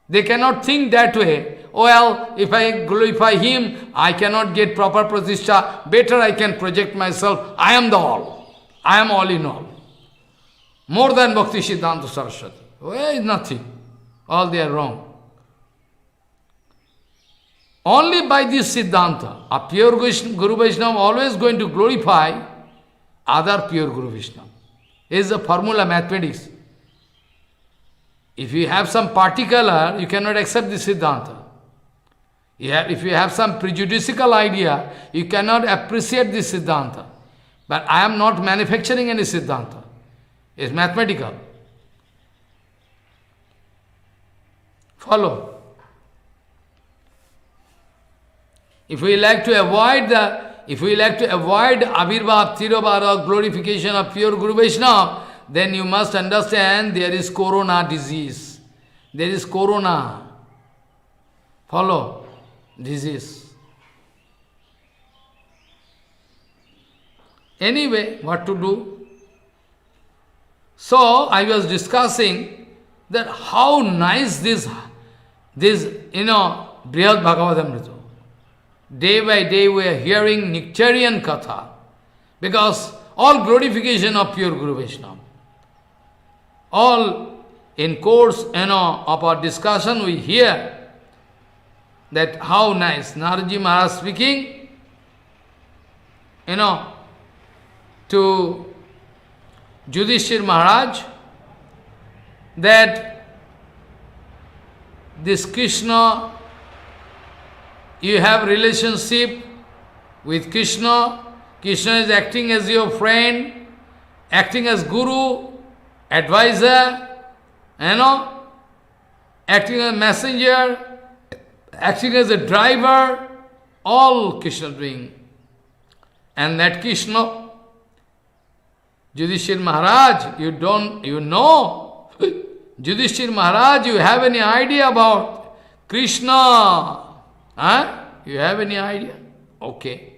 They cannot think that way. Oh well, if I glorify him, I cannot get proper pratishtha. Better I can project myself. I am the all. I am all in all. More than Bhakti Siddhanta Saraswati. Well, nothing. All they are wrong. Only by this Siddhanta, a pure Guru Vaishnava always going to glorify other pure Guru Vaishnava. It is a formula, mathematics. If you have some particular, you cannot accept this Siddhanta. If you have some prejudicial idea, you cannot appreciate this Siddhanta. But I am not manufacturing any Siddhanta. It's mathematical. Follow. If we like to avoid Abhirbhav, Tirobhara, glorification of pure Guru Vaishnava, then you must understand there is corona disease. There is corona. Follow. Disease. Anyway, what to do? So, I was discussing that how nice this Brihad Bhagavatamrita. Day by day we are hearing nectarian katha. Because all glorification of pure Guru Vaishnava. All in course, of our discussion we hear that how nice. Naraji Maharaj speaking, to Yudhishthir Maharaj, that this Krishna, you have relationship with Krishna. Krishna is acting as your friend, acting as Guru, advisor, acting as messenger, acting as a driver, all Krishna doing. And that Krishna, Yudhishthir Maharaj, you know, Yudhishthir Maharaj, you have any idea about Krishna? You have any idea? Okay.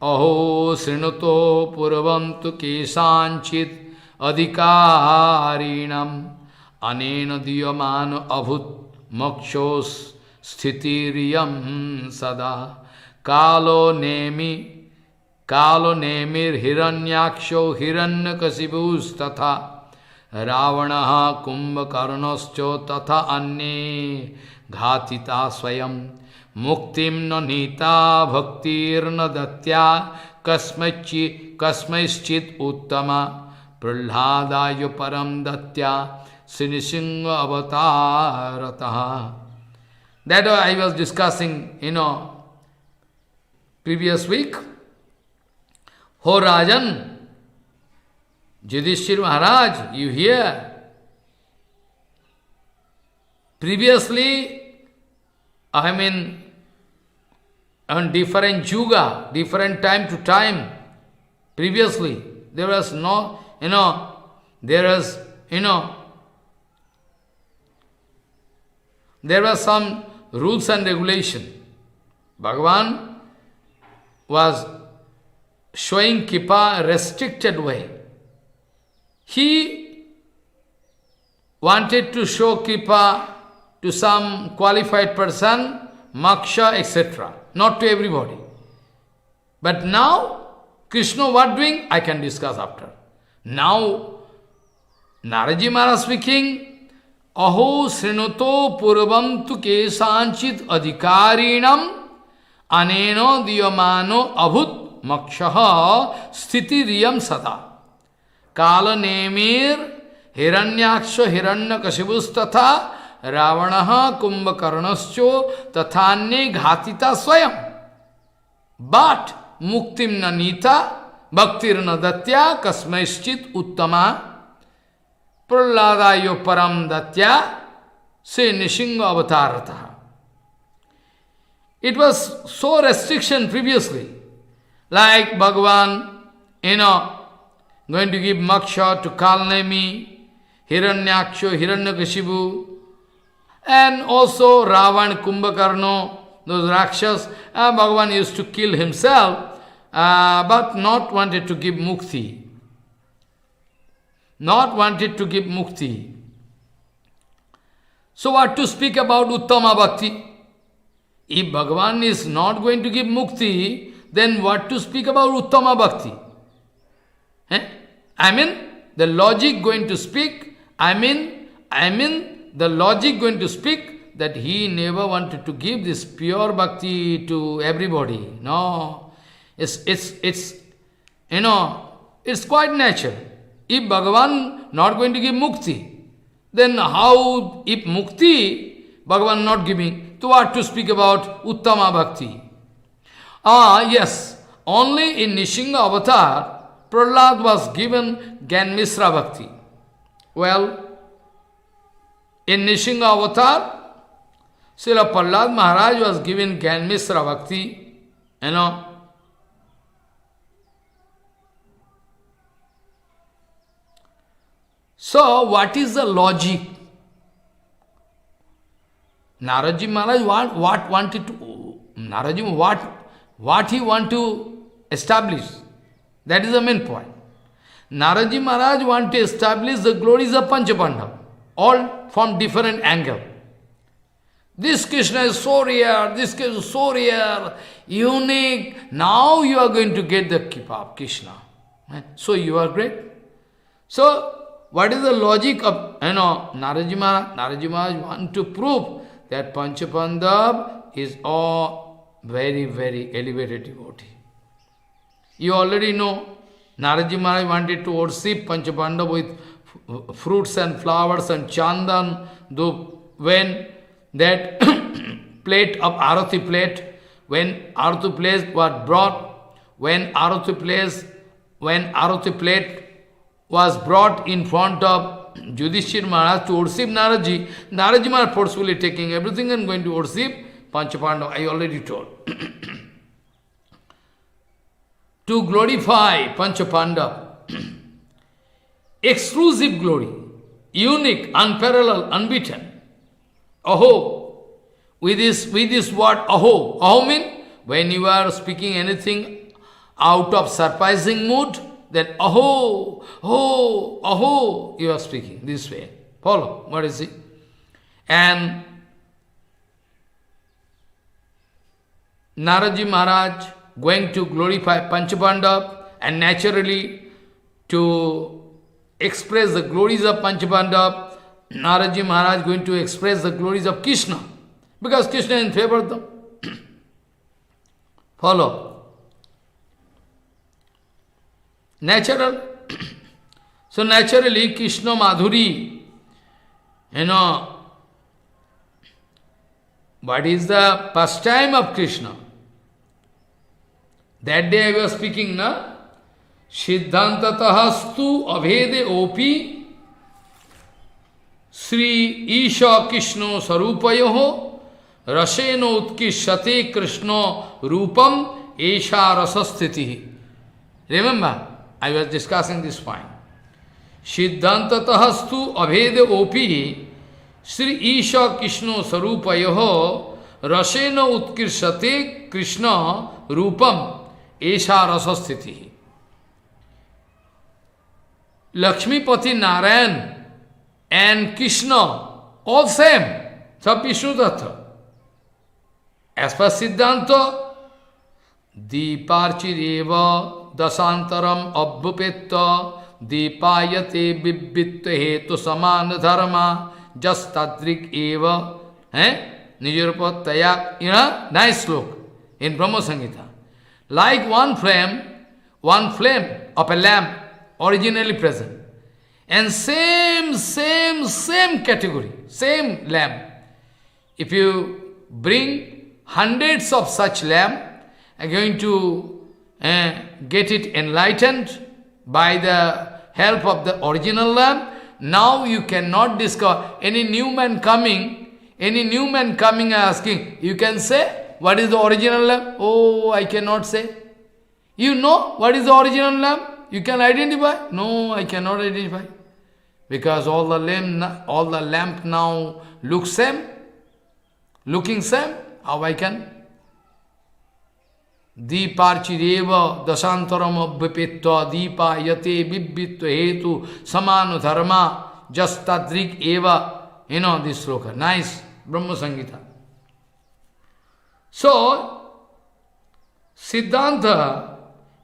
Aho srinato purvantu kesanchit adhikarinam anena diyamano abhut mokshos sthitiriyam sada kalo nemir hiranyaksho hiranyakasibus tatha ravanaha kumbhakarnascho tatha anye ghatita swayam muktim nanita bhaktir nadatya kasmaischit uttama prahladaya param datya sinisingha avatarataha. That I was discussing, previous week. Ho Rajan, Yudhishthir Maharaj, you hear? Previously, on different yuga, different time to time, previously, there was no, there was, there were some rules and regulation. Bhagavan was showing Kripa a restricted way. He wanted to show Kripa to some qualified person, moksha, etc. Not to everybody. But now, Krishna what doing? I can discuss after. Now, Naraji Maharaj speaking, Aho srinoto purvam tu kesanchit adhikarinam aneno diyamano abhut makshaha sthitiriyam sada. Kala nemir hiranyaksha hiranyakashibhustatha ravanaha kumbhakarnascho tathanye ghatita swayam. But muktim nanita bhaktir nadatya kasmaischit uttama praladayo param datya se nishinga avatarataha. It was so restriction previously, like Bhagavan, going to give moksha to Kalnemi, Hiranyaksha, Hiranyakashipu, and also Ravan, Kumbhakarno, those Rakshas. Bhagavan used to kill himself, but not wanted to give mukti. Not wanted to give mukti. So what to speak about Uttama Bhakti? If Bhagavan is not going to give mukti, then what to speak about Uttama Bhakti? I mean, the logic going to speak, the logic going to speak that he never wanted to give this pure bhakti to everybody. No, it's quite natural. If Bhagavan not going to give mukti, then how, if mukti, Bhagavan not giving, so what to speak about Uttama Bhakti? Yes, only in Nishinga avatar, Prahlad was given Gyan Misra Bhakti. Well, in Nishinga avatar, Srila Prahlad Maharaj was given Gyan Misra Bhakti, So, what is the logic? Naraji Maharaj what he want to establish? That is the main point. Naraji Maharaj want to establish the glories of Panchapandava, all from different angle. This Krishna is so rare, this Krishna is so rare, unique. Now you are going to get the Kripa of Krishna. So you are great. So, what is the logic of, Naraji Maharaj? Naraji Maharaj want to prove that Panchapandava is all very, very elevated devotee. You already know, Naraji Maharaj wanted to worship Panchapandava with fruits and flowers and chandan, when that plate of Arati plate, when Arati plate was brought, when Arati plate was brought in front of Yudhishthira Maharaj to worship Naraji, Naraji Maharaj forcefully taking everything and going to worship Panchapandava, I already told. To glorify Panchapandava, exclusive glory, unique, unparalleled, unbeaten. Aho, with this word aho, aho means when you are speaking anything out of surprising mood, that aho, ho, aho, you are speaking this way. Follow, what is it? And Naraji Maharaj going to glorify Panchapandava, and naturally to express the glories of Panchapandava, Naraji Maharaj going to express the glories of Krishna, because Krishna is in favor of them. Follow. Natural. So naturally Krishna Madhuri, what is the pastime of Krishna? That day I was speaking, na? Siddhantatahastu abhede opi Sri Isha Krishna Sarupayoho Raseno Utkishate Krishna Rupam Esha Rasasthiti. Remember, I was discussing this point. Siddhantatahastu abhede opi Sri Isha Krishna Sarupayoho Rasena Utkirshate Krishna Rupam Esha Rasasthiti. Lakshmipati Narayan and Krishna, all same, Sab Vishnu Tattva. As per Siddhanta, Deeparchireva Dasantaram Abhupetta Deepayate Bibbitta Hetu Samana Dharma Just Tadrik Eva Nijarupa Tayak, nice sloka in Brahma Samhita. Like one flame of a lamp originally present. And same category, same lamp. If you bring hundreds of such lamp, are going to get it enlightened by the help of the original lamp. Now you cannot discover any new man coming and asking, you can say, what is the original lamp? Oh, I cannot say. You know what is the original lamp? You can identify? No, I cannot identify. Because all the lamp now looking same, how I can? Deeparchireva dasantaram abhipitta deepa yate bibbitva hetu samanu dharma just tadrik eva. This sloka. Nice. Brahma Samhita. So, Siddhanta,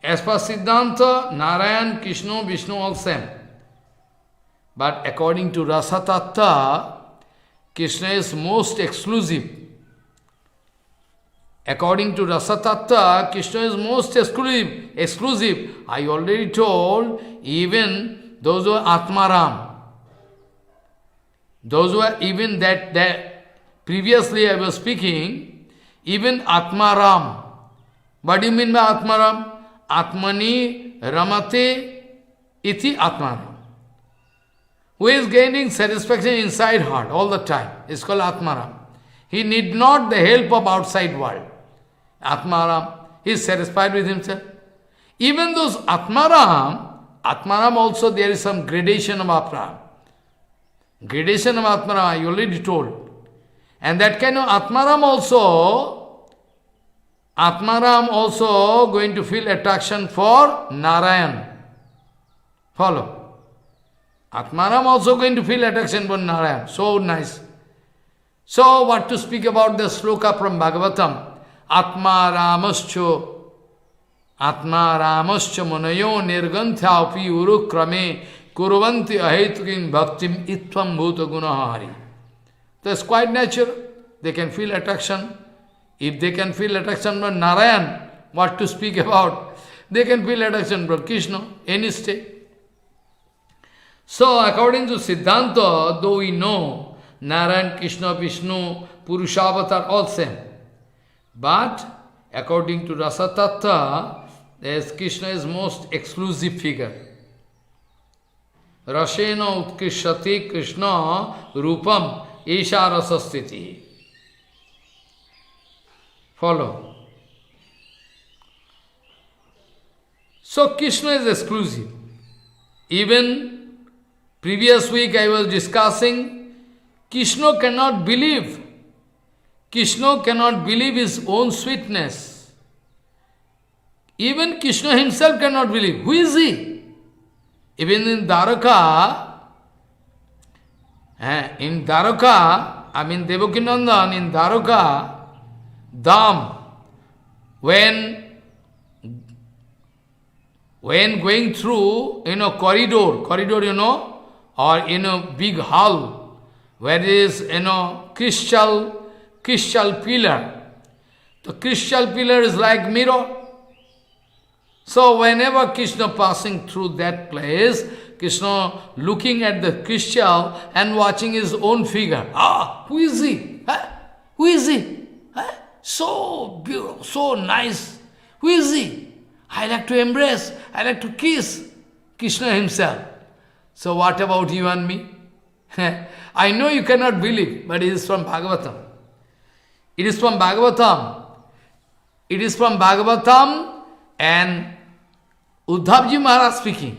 as per Siddhanta, Narayan, Krishna, Vishnu all same. But according to Rasa Tattva, Krishna is most exclusive. According to Rasa Tattva, Krishna is most exclusive. I already told, even those who are Atmaram, those who are even that previously I was speaking, even Atmaram. What do you mean by Atmaram? Atmani ramate iti Atmaram. Who is gaining satisfaction inside heart all the time. It's called Atmaram. He need not the help of outside world. Atmaram, he is satisfied with himself. Even those Atmaram also there is some gradation of Atmaram. Gradation of Atmaram, I already told. And that kind of Atmaram also going to feel attraction for Narayan. Follow. Atmaram also going to feel attraction for Narayan. So nice. So what to speak about the sloka from Bhagavatam? Atmaramascha munayo nirgantha api urukrame kuruvanti ahetukin bhaktim itvam bhuta gunahari. That's quite natural. They can feel attraction. If they can feel attraction for Narayan, what to speak about? They can feel attraction for Krishna, any state. So, according to Siddhanta, though we know Narayan, Krishna, Vishnu, Purushavatar, all same. But, according to Rasa Tattva, Krishna is most exclusive figure. Rashena Utkishati Krishna Rupam Esha Rasasthiti. Follow. So, Krishna is exclusive. Even previous week I was discussing, Krishna cannot believe. Krishna cannot believe his own sweetness. Even Krishna himself cannot believe. Who is he? Even in Dwaraka, I mean Devakinandan, in Dwaraka, Dham, when going through, corridor, or in a big hall, where there is, crystal pillar. The crystal pillar is like mirror. So whenever Krishna passing through that place, Krishna looking at the crystal and watching his own figure. Who is he? Who is he? So beautiful, so nice. Who is he? I like to embrace, I like to kiss Krishna himself. So what about you and me? I know you cannot believe, but it is from Bhagavatam. It is from Bhagavatam. It is from Bhagavatam and Uddhavji Maharaj speaking,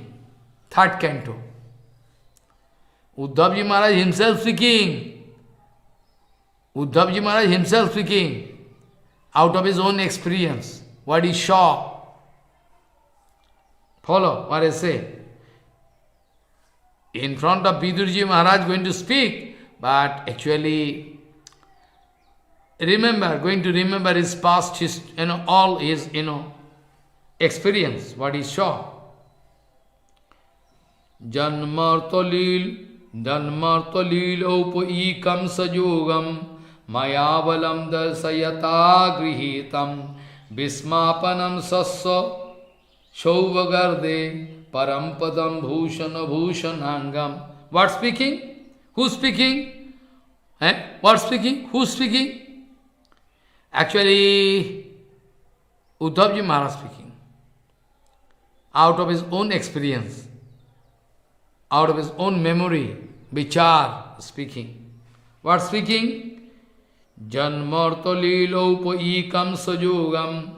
3rd canto. Uddhavji Maharaj himself speaking. Uddhavji Maharaj himself speaking out of his own experience, what he saw. Follow what I say. In front of Vidurji Maharaj going to speak, but actually going to remember his past, all his, experience, what he saw. Janmartolil upikam sajogam mayavalam darsayata grihitam bismapanam sassa shauvagarde parampadam bhushana bhushanangam. What speaking? Who speaking? What speaking? Who speaking? Actually, Uddhavji Maharaj speaking. Out of his own experience, out of his own memory, vichar speaking. What speaking? Janmartolilopikam sajogam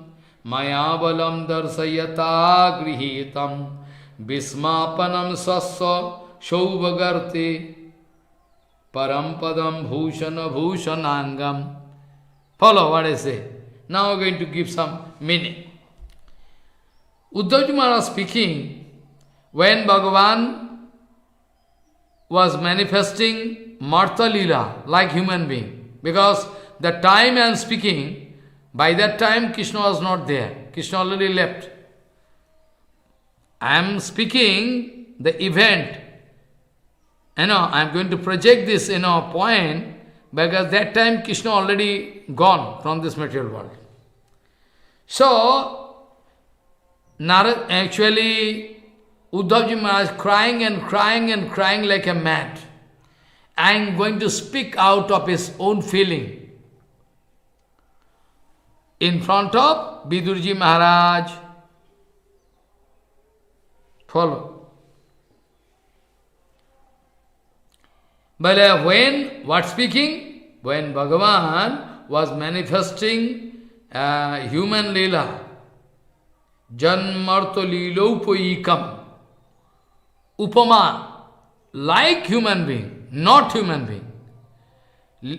mayavalam darsayata grihitam bismapanam sassa shauvagarte parampadam bhushana bhushanangam. Follow what I say. Now I'm going to give some meaning. Uddhavji Maharaj speaking, when Bhagavan was manifesting Martha Leela like human being, because the time I am speaking, by that time Krishna was not there. Krishna already left. I am speaking the event. I am going to project this point, because that time Krishna already gone from this material world. So, actually, Uddhavji Maharaj crying and crying and crying like a mad. I am going to speak out of his own feeling in front of Vidurji Maharaj. Follow. But what speaking? When Bhagavan was manifesting human Leela, Janmarto Lilopoikam, Upama, like human being, not human being.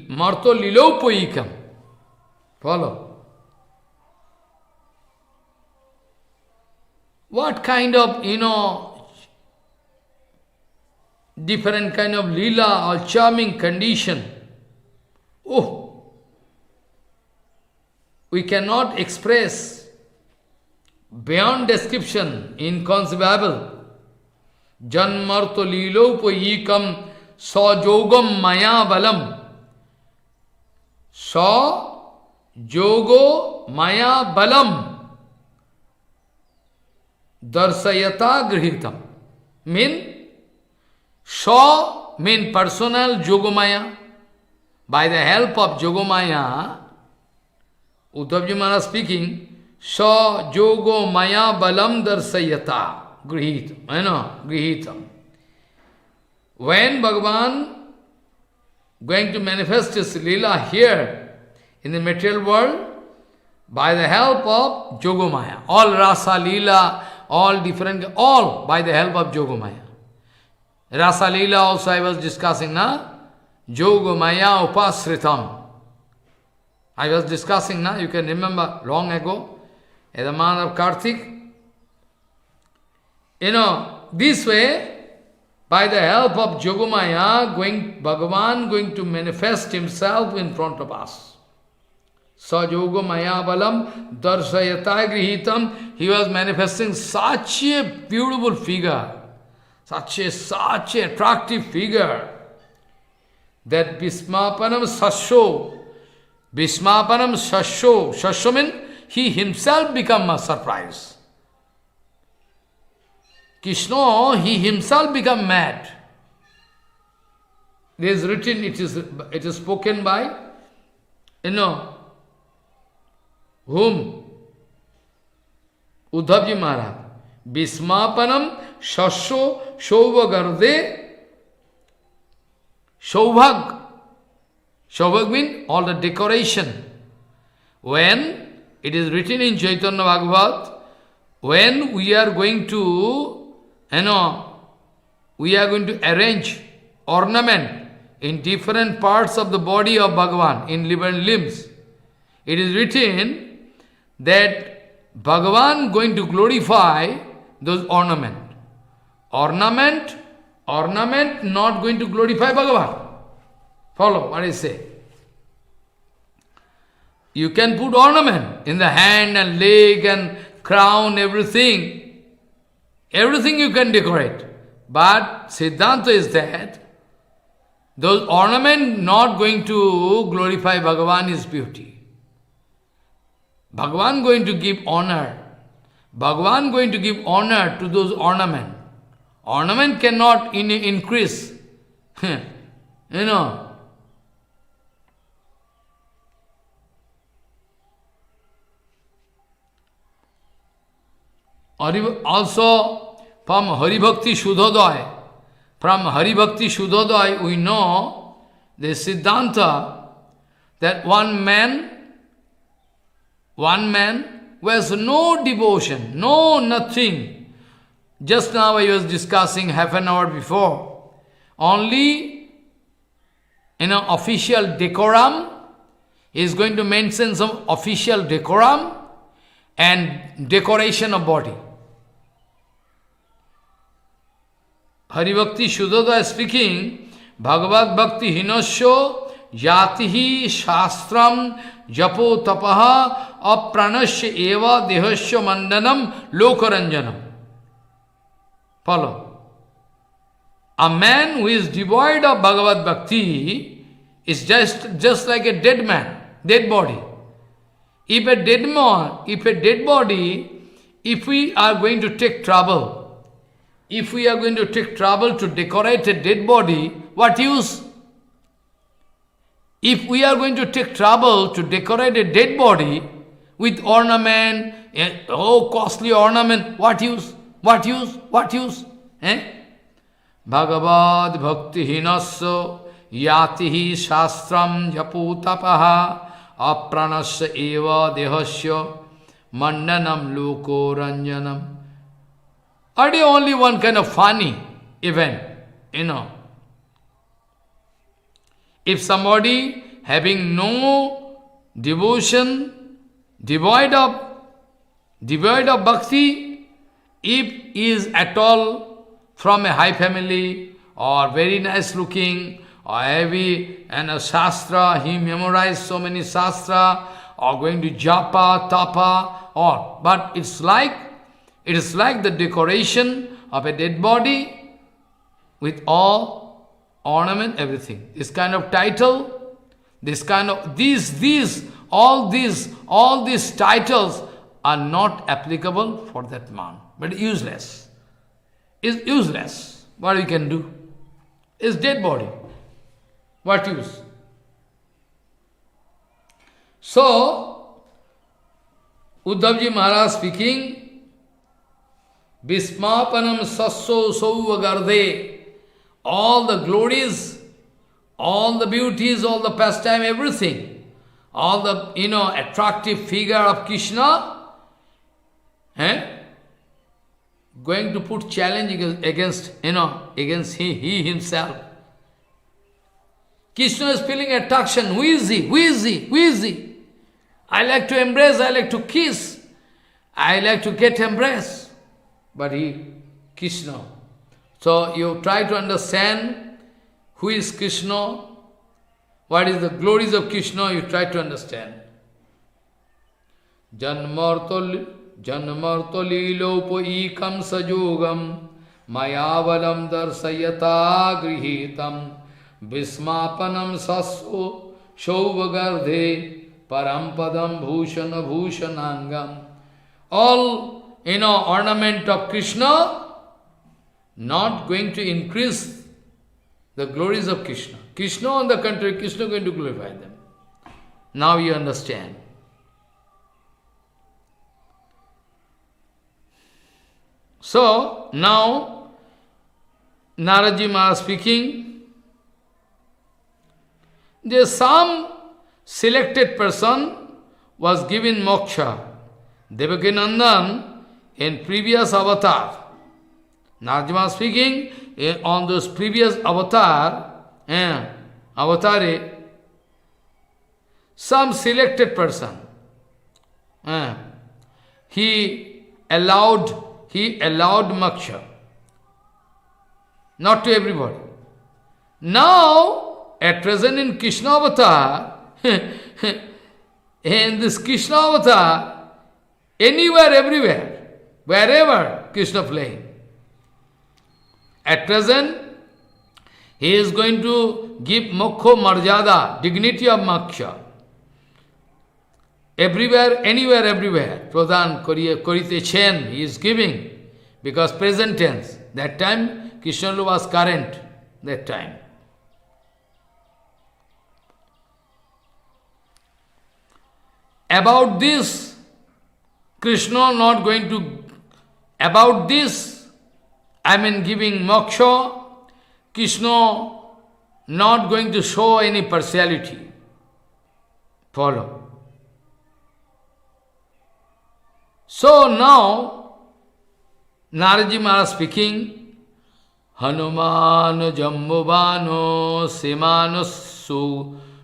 Marto Lilopoikam. Follow. What kind of, different kind of Leela or charming condition. Oh, we cannot express beyond description, inconceivable. Janmarto Lilopoikam sajogam maya balam. Sajogo maya balam. Darsayata grihitam. Mean personal Jogomaya. By the help of Jogomaya, Uddhavji Maharaj speaking, Sa Jogo Maya Balam Darsayata Grihitam. When Bhagavan going to manifest his Leela here in the material world, by the help of Jogomaya, all Rasa Leela, all different, all by the help of Jogomaya. Rasa Leela also I was discussing, Jogomaya Upasritam. I was discussing, you can remember long ago, at the month of Kartik. This way, by the help of Jogomaya, Bhagavan going to manifest himself in front of us. Sajogo Maya Balam Darsayata Grihitam. He was manifesting such a beautiful figure, such a attractive figure, that Bhismapanam Sasho means he himself become a surprise. Krishna, he himself become mad. It is written, it is spoken by, whom? Uddhavji Maharaj. Bismapanam Sasho Shauvagarde Shauvag. Shauvag means all the decoration. When it is written in Chaitanya Bhagavat, when we are going to, we are going to arrange ornament in different parts of the body of Bhagavan, in different limbs. It is written that Bhagavan going to glorify those ornament. Ornament not going to glorify Bhagavan. Follow what I say. You can put ornament in the hand and leg and crown, everything. Everything you can decorate. But Siddhanta is that those ornaments not going to glorify Bhagavan's beauty. Bhagavan going to give honor. Bhagavan going to give honor to those ornaments. Ornament cannot increase. You know. Also, from Haribhakti Shuddhodaya, we know the Siddhanta that one man who has no devotion, no nothing. Just now I was discussing half an hour before. Only in an official decorum, he is going to mention some official decorum and decoration of body. Haribhakti Shuddhodaya speaking, Bhagavad Bhakti Hinasya Yatihi Shastram Japo Tapaha Apranasya Eva Dehasya Mandanam Lokaranjanam. Follow. A man who is devoid of Bhagavad Bhakti is just like a dead man, dead body. If a dead body, if we are going to take trouble, to decorate a dead body, what use? If we are going to take trouble to decorate a dead body with ornament, costly ornament, what use? What use? What use? Bhagavad Bhakti Hinasya Yatihi Shastram Japutapaha Apranasya Eva Dehasya Mandanam Loko Ranjanam. Only one kind of funny event, If somebody having no devotion, devoid of bhakti, if is at all from a high family or very nice looking or heavy and a shastra, he memorized so many shastra or going to japa, tapa, but it is like the decoration of a dead body with all ornament, everything. This kind of title, all these titles are not applicable for that man, but useless. It's useless. What we can do? It's dead body. What use? So, Uddhavji Maharaj speaking, Vismapanam sasso sauvagarde, all the glories, all the beauties, all the pastime, everything, all the, attractive figure of Krishna, going to put challenge against he himself. Krishna is feeling attraction. Who is he? Who is he? Who is he? I like to embrace, I like to kiss, I like to get embraced. But Krishna. So you try to understand who is Krishna, what is the glories of Krishna, you try to understand. Janmarto lilopo ekam sajogam mayavalam darsayata grihitam vismapanam sasso shauvagardhe parampadam bhushana bhushanangam. All ornament of Krishna not going to increase the glories of Krishna. Krishna, on the contrary, Krishna is going to glorify them. Now you understand. So, now, Naradji Maharaj speaking, there's some selected person was given moksha. Devaki Nandan in previous avatar. Naradji Maharaj speaking, on those previous avatar, avatare, some selected person. He allowed moksha, not to everybody. Now, at present in Krishna avatar, in this Krishna avatar, anywhere, everywhere, wherever Krishna playing. At present, he is going to give moksha marjada, dignity of moksha. Everywhere, anywhere, everywhere. Pradhan Korite Chen, he is giving. Because present tense. That time, Krishna was current. That time. About this, Krishna not going to... About this, giving moksha, Krishna not going to show any partiality. Follow. So now, Naraji Maharaj speaking, Hanuman Jambuvano Simano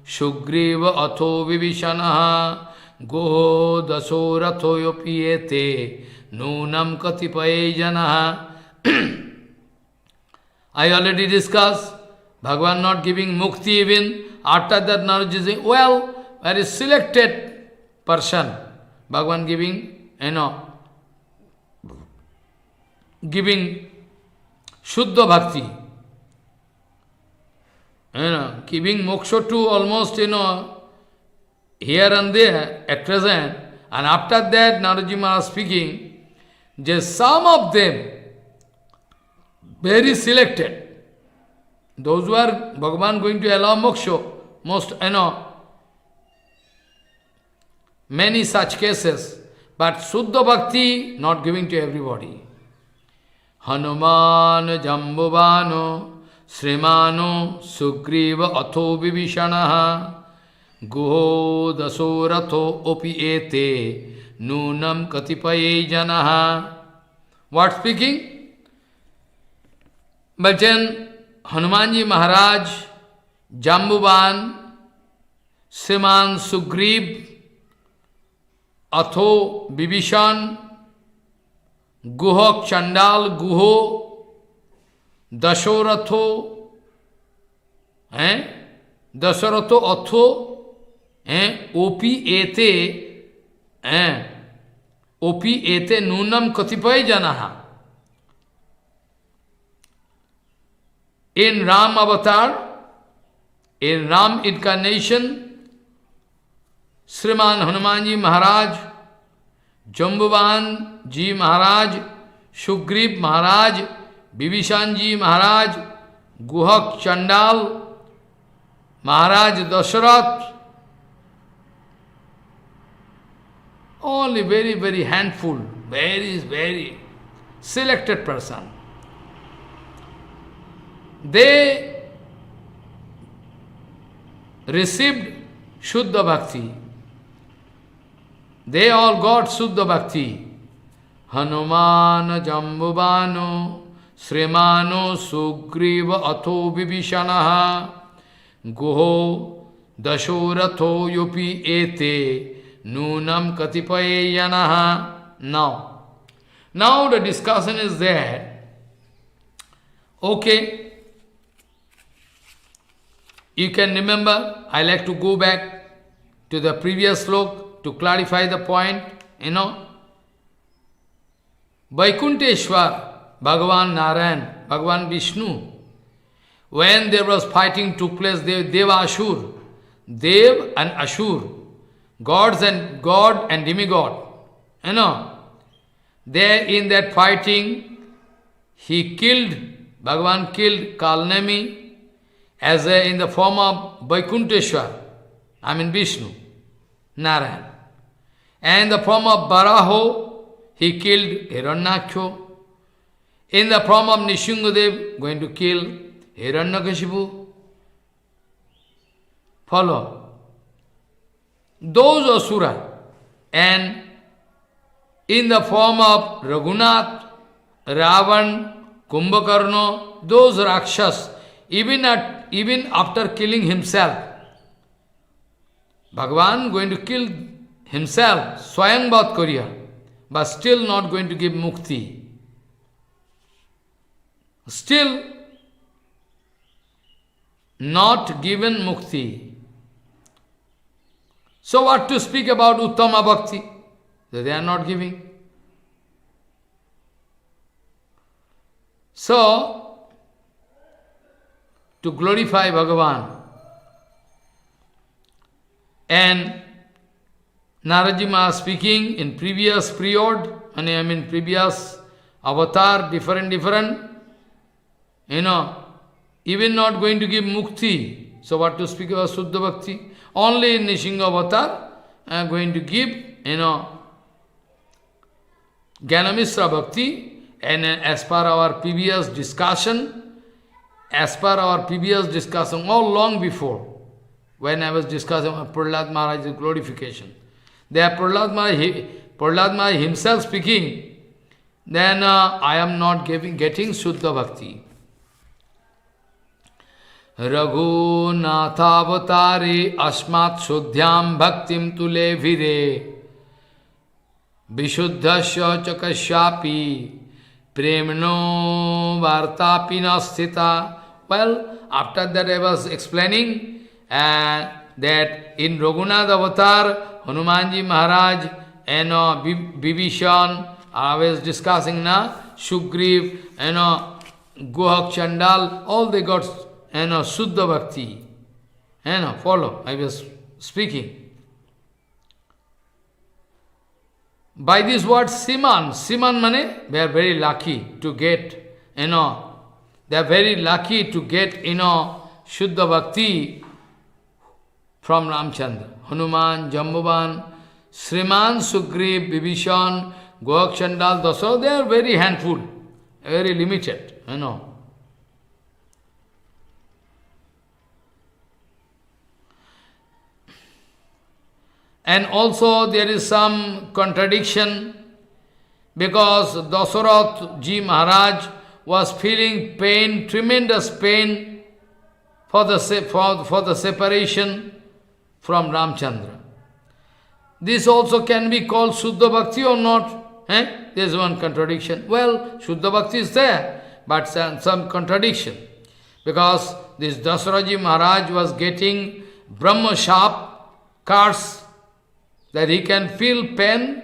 Sugriva Atho Vibhishanaha Go Dasoratho Yopiyete Nunam Katipaye Janaha. I already discussed, Bhagavan not giving mukti even. After that Naraji is saying, well, very selected person. Bhagavan giving, giving Shuddha Bhakti. Giving moksha to almost, here and there at present. And after that, Naraji Maharaj speaking, just some of them, very selected. Those who are Bhagavan going to allow moksha, most, many such cases. But Shuddha Bhakti not giving to everybody. Hanuman Jambuvano Srimano Sugriva Atho Vibhishanaha Guho Dasoratho Opiete Nunam Katipaye Janaha. What speaking? But then Hanumanji Maharaj, Jambuvan, Sriman Sugriv, Atho Bibhishan, Guhok Chandal Guho, Dasharatho, Dasharatho Atho, Opi Ete, Nunam Katipaya Janaha. In Ram avatar, in Ram incarnation, Sriman Hanumanji Maharaj, Jambuvan Ji Maharaj, Sugriv Maharaj, Bibhishan Ji Maharaj, Guhak Chandal, Maharaj Dasharath, only very, very handful, very, very selected person. They received Shuddha Bhakti. They all got Shuddha Bhakti. Hanuman Jambuvano Srimano Sugriva Atho Vibhishanaha Guho Dashoratho Yopi Ete Nunam Katipaye Yanaha. Now the discussion is there. Okay. You can remember, I like to go back to the previous slok to clarify the point, Vaikunteshwar, Bhagavan Narayan, Bhagavan Vishnu, when there was fighting took place, Deva Ashur, Dev and Ashur, gods and God and demigod, there in that fighting, he killed, Bhagavan killed Kalnemi, as in the form of Vaikunteshwar, Vishnu, Narayan. And in the form of Baraho, he killed Hiranyaksha. In the form of Nishingadev, going to kill Hiranyakashipu. Follow. Those Asura. And in the form of Raghunath, Ravan, Kumbhakarna, those Rakshas, even after killing himself, Bhagavan going to kill himself, Swayam Bhat Kariya, but still not going to give mukti. Still not given mukti. So what to speak about Uttama Bhakti? That they are not giving. So, to glorify Bhagavan, and Naraji Maharaj speaking in previous period, previous avatar, different, even not going to give mukti. So what to speak about Suddha Bhakti? Only in Nishinga avatar, I am going to give, Jnanamisra Bhakti, and as per our previous discussion, all long before, when I was discussing Prahlad Maharaj's glorification, there Prahlad Maharaj himself speaking, then I am not getting Shuddha Bhakti. Raghunathavatare asmat shuddhyam bhaktim tule vire vishuddhasya chakasyapi premno vartapi nasthita. Well, after that I was explaining that in Raghunath avatar, Hanumanji Maharaj and Vibhishan, I was discussing now, Sugriv, Gohak Chandal, all they got Suddha Bhakti. Follow, I was speaking. By this word Siman mane, they are very lucky to get, they are very lucky to get, Shuddha Bhakti from Ramchandra. Hanuman, Jambavan, Sriman, Sugriv, Vibhishan, Gohak Chandal, Dasara, they are very handful, very limited, And also there is some contradiction, because Dasarath Ji Maharaj was feeling pain, tremendous pain for the separation from Ramchandra. This also can be called Shuddha Bhakti or not? There is one contradiction. Well, Shuddha Bhakti is there, but some contradiction. Because this Dasarath Maharaj was getting Brahma Shap, curse, that he can feel pain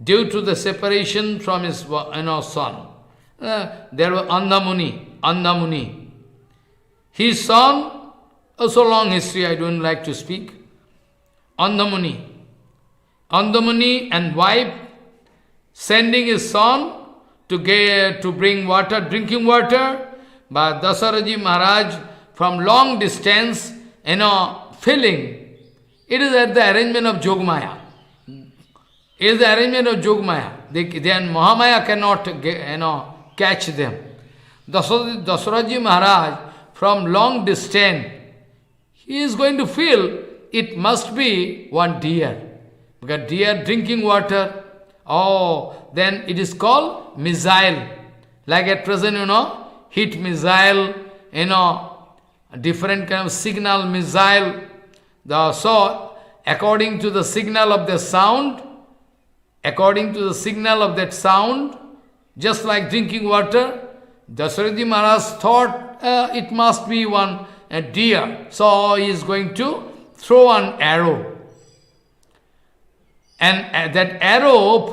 due to the separation from his son. There was Andamuni. His son, also long history, I don't like to speak. Andamuni and wife sending his son to bring water, drinking water, but Dasarath Maharaj from long distance, feeling. It is at the arrangement of Jogmaya. It is the arrangement of Jogmaya. Then Mahamaya cannot catch them. Dasarath Maharaj from long distance, he is going to feel it must be one deer. Because deer drinking water, then it is called missile. Like at present, hit missile, different kind of signal missile. So, according to the signal of the sound, just like drinking water, Dasarath Maharaj thought it must be a deer. So he is going to throw an arrow. And that arrow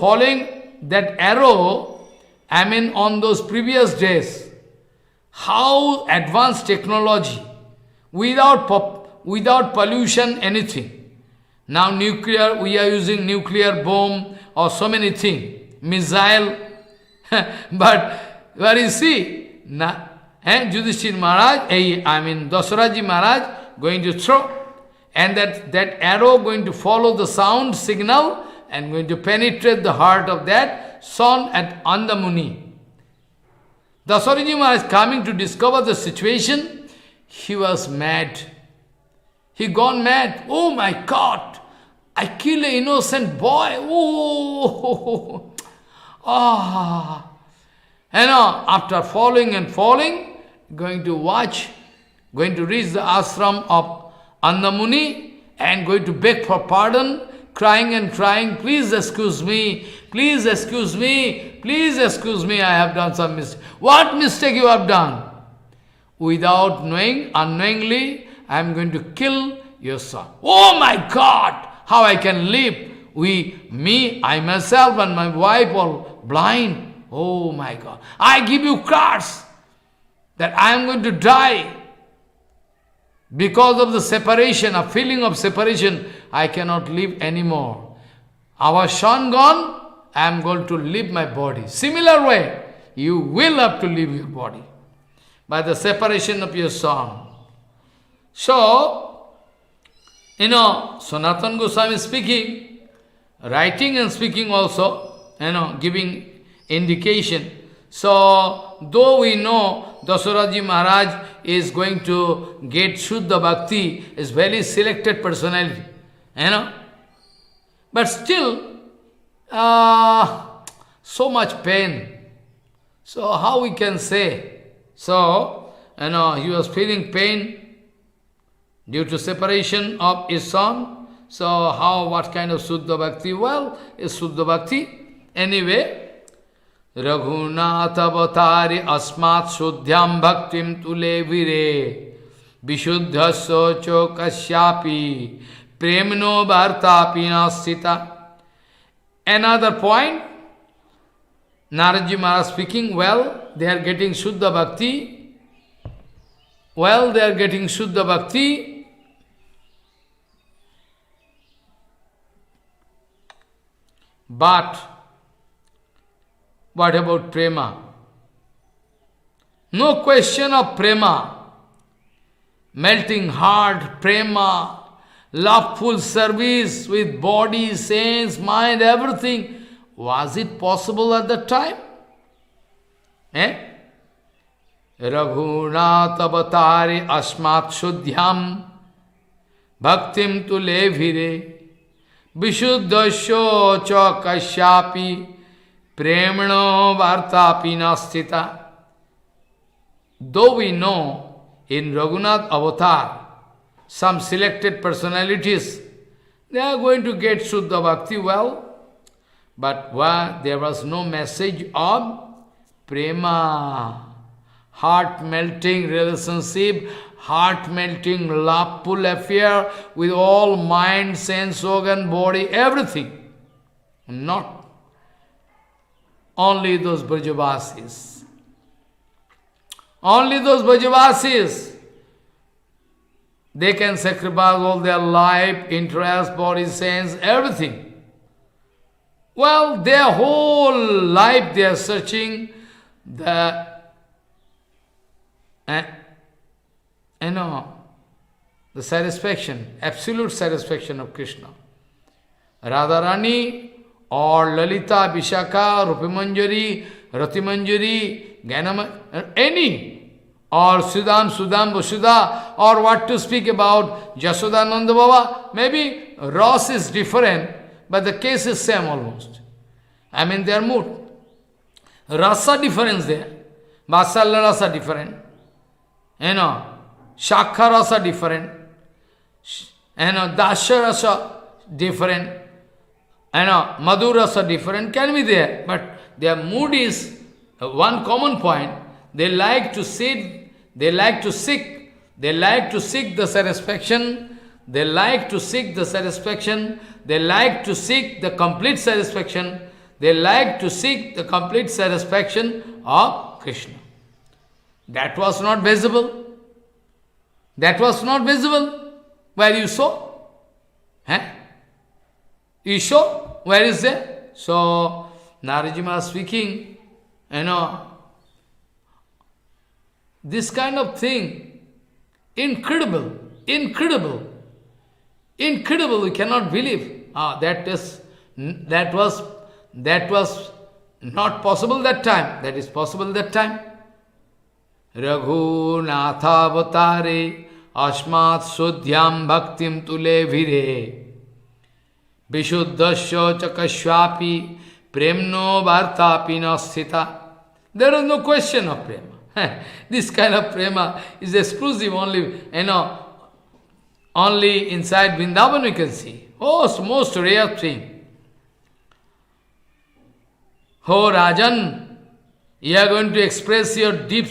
on those previous days, how advanced technology, without pollution, anything. Now nuclear, we are using nuclear bomb or so many things, missile. But where you see, Yudhishthira Maharaj, Dasarath Maharaj going to throw, and that arrow going to follow the sound signal and going to penetrate the heart of that son at Andamuni. Dasarath Maharaj coming to discover the situation, he was mad. He gone mad. Oh my God! I killed an innocent boy. After falling and falling, going to watch going to reach the ashram of Andamuni and going to beg for pardon, crying and crying, please excuse me, please excuse me, please excuse me, I have done some mistake. What mistake you have done? Without knowing, unknowingly, I am going to kill your son. Oh my God, how I can live? I myself and my wife are blind. Oh my God, I give you cards that I am going to die. Because of the separation, a feeling of separation, I cannot live anymore. Our son gone, I am going to leave my body. Similar way, you will have to leave your body by the separation of your son. So, Sanatana Goswami speaking, writing and speaking also, giving indication. So, though we know Dasaraji Maharaj is going to get Shuddha Bhakti, is very selected personality, but still, so much pain. So, how we can say? So, he was feeling pain due to separation of his son. So, what kind of Shuddha Bhakti? Well, it's Shuddha Bhakti. Anyway, Raghunath avatari asmat shuddhyam bhaktim tule vire vishuddha socho kasyapi premno bhartapi nasita. Another point, Naradji Maharaj speaking, they are getting Shuddha Bhakti. They are getting Shuddha Bhakti. But what about prema? No question of prema. Melting heart, prema, loveful service with body, sense, mind, everything. Was it possible at that time? Raghunath avatari asmat shuddhyam bhaktim tule vire vishuddhasya cha kasyapi premno vartapi nastita. Though we know in Raghunath avatar, some selected personalities, they are going to get Shuddha Bhakti but there was no message of prema, heart-melting relationship, heart-melting loveful affair with all mind, sense, organ, body, everything. Not only those Brajavasis. Only those Brajavasis. They can sacrifice all their life, interest, body, sense, everything. Their whole life they are searching the satisfaction, absolute satisfaction of Krishna. Radharani or Lalita, Vishaka, Rupimanjari, Ratimanjari, Ganama, any, or Sudam, Vasudha, or what to speak about Jasodananda Baba, maybe Ras is different, but the case is same almost. Their mood. Rasa difference there. Vasala rasa different. Shakha rasa different. Dasha rasa different. Madhu rasa different, can be there. But their mood is one common point. They like to sit, they like to seek the satisfaction, they like to seek the satisfaction, they like to seek the complete satisfaction, they like to seek the complete satisfaction of Krishna. That was not visible. That was not visible. Where you saw? You saw? Where is there? So, Naradji Maharaj speaking, this kind of thing, incredible, we cannot believe. That was not possible that time. That is possible that time. Raghunatha avatare asmat sudhyam bhaktim tule vire vishuddhasya chakashvapi premno vartapi nasthita. There is no question of prema. This kind of prema is exclusive only, only inside Vrindavan we can see. Oh, most rare thing. Oh, Rajan, you are going to express your deep,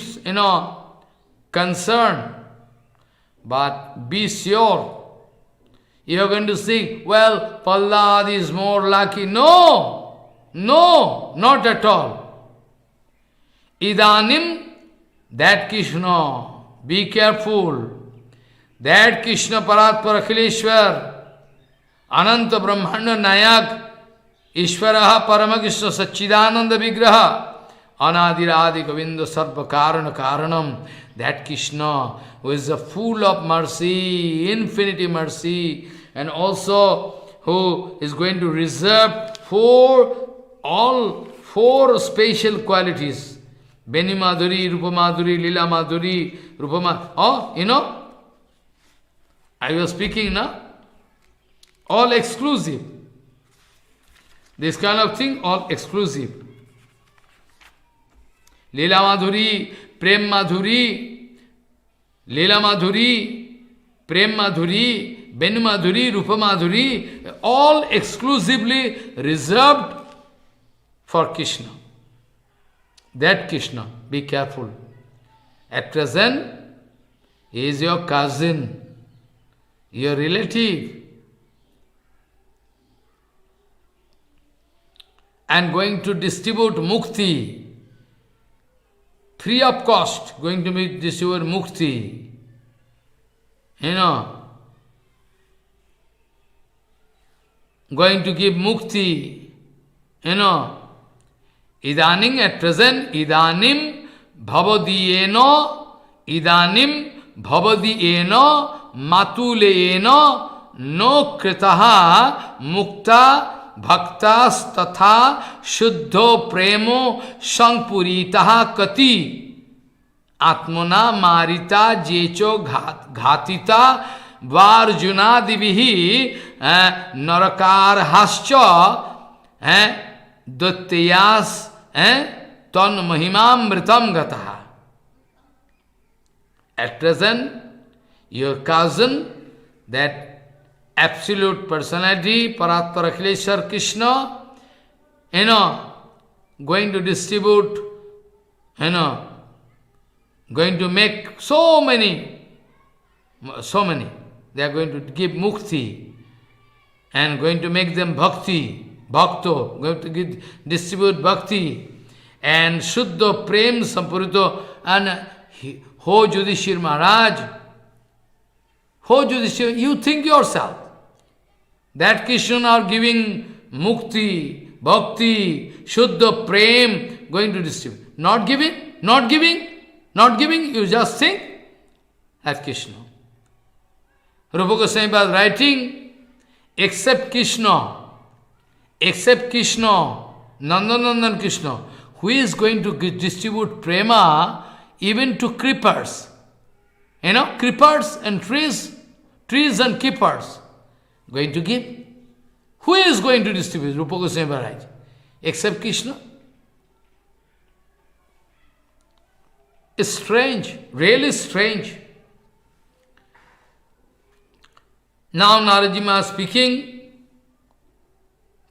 concern, but be sure. You are going to say, well, Prahlad is more lucky. No, not at all. Idanim, that Krishna, be careful. That Krishna Paratpara Akhileshwar, Ananta Brahmanda Nayak, Ishvaraha Paramakishna Sachidananda Vigraha, Anadiradi Govinda Sarva Karana Karanam, that Krishna who is full of mercy, infinity mercy, and also who is going to reserve all four special qualities. Beni Madhuri, Rupa Madhuri, Lila Madhuri, I was speaking now. All exclusive. This kind of thing, all exclusive. Lila Madhuri, Prem Madhuri, Lila Madhuri, Prem Madhuri, Ben Madhuri, Rupa Madhuri, all exclusively reserved for Krishna. That Krishna, be careful. At present, he is your cousin, your relative, and going to distribute mukti, free of cost, going to be distribute mukti. Going to give mukti, Idanim at present, Idanim bhavadiyena matuleyena no kritaha mukta bhaktas tatha shuddho premo sampuritaha kati atmana marita jecho ghatita varjuna divihi narakar hascha Dattayas ton mahimamritam gataha. At present, your cousin, that absolute personality, Paratpara Akhileshwar Krishna, going to distribute, going to make so many, they are going to give mukti, and going to make them bhakti, bhakto, going to distribute bhakti, and Shuddha Prem Sampurito, and Ho Yudhishthir Maharaj, Ho Yudhishthir, you think yourself, that Krishna are giving mukti, bhakti, Shuddha Prem, going to distribute. Not giving, you just think, that Krishna. Rupa Goswami was writing, except Krishna, Nandanandan Krishna, who is going to distribute prema even to creepers. Creepers and trees and keepers. Going to give. Who is going to distribute? Rupa Goswami Maharaj. Except Krishna. It's strange, really strange. Now Naradji Maharaj speaking,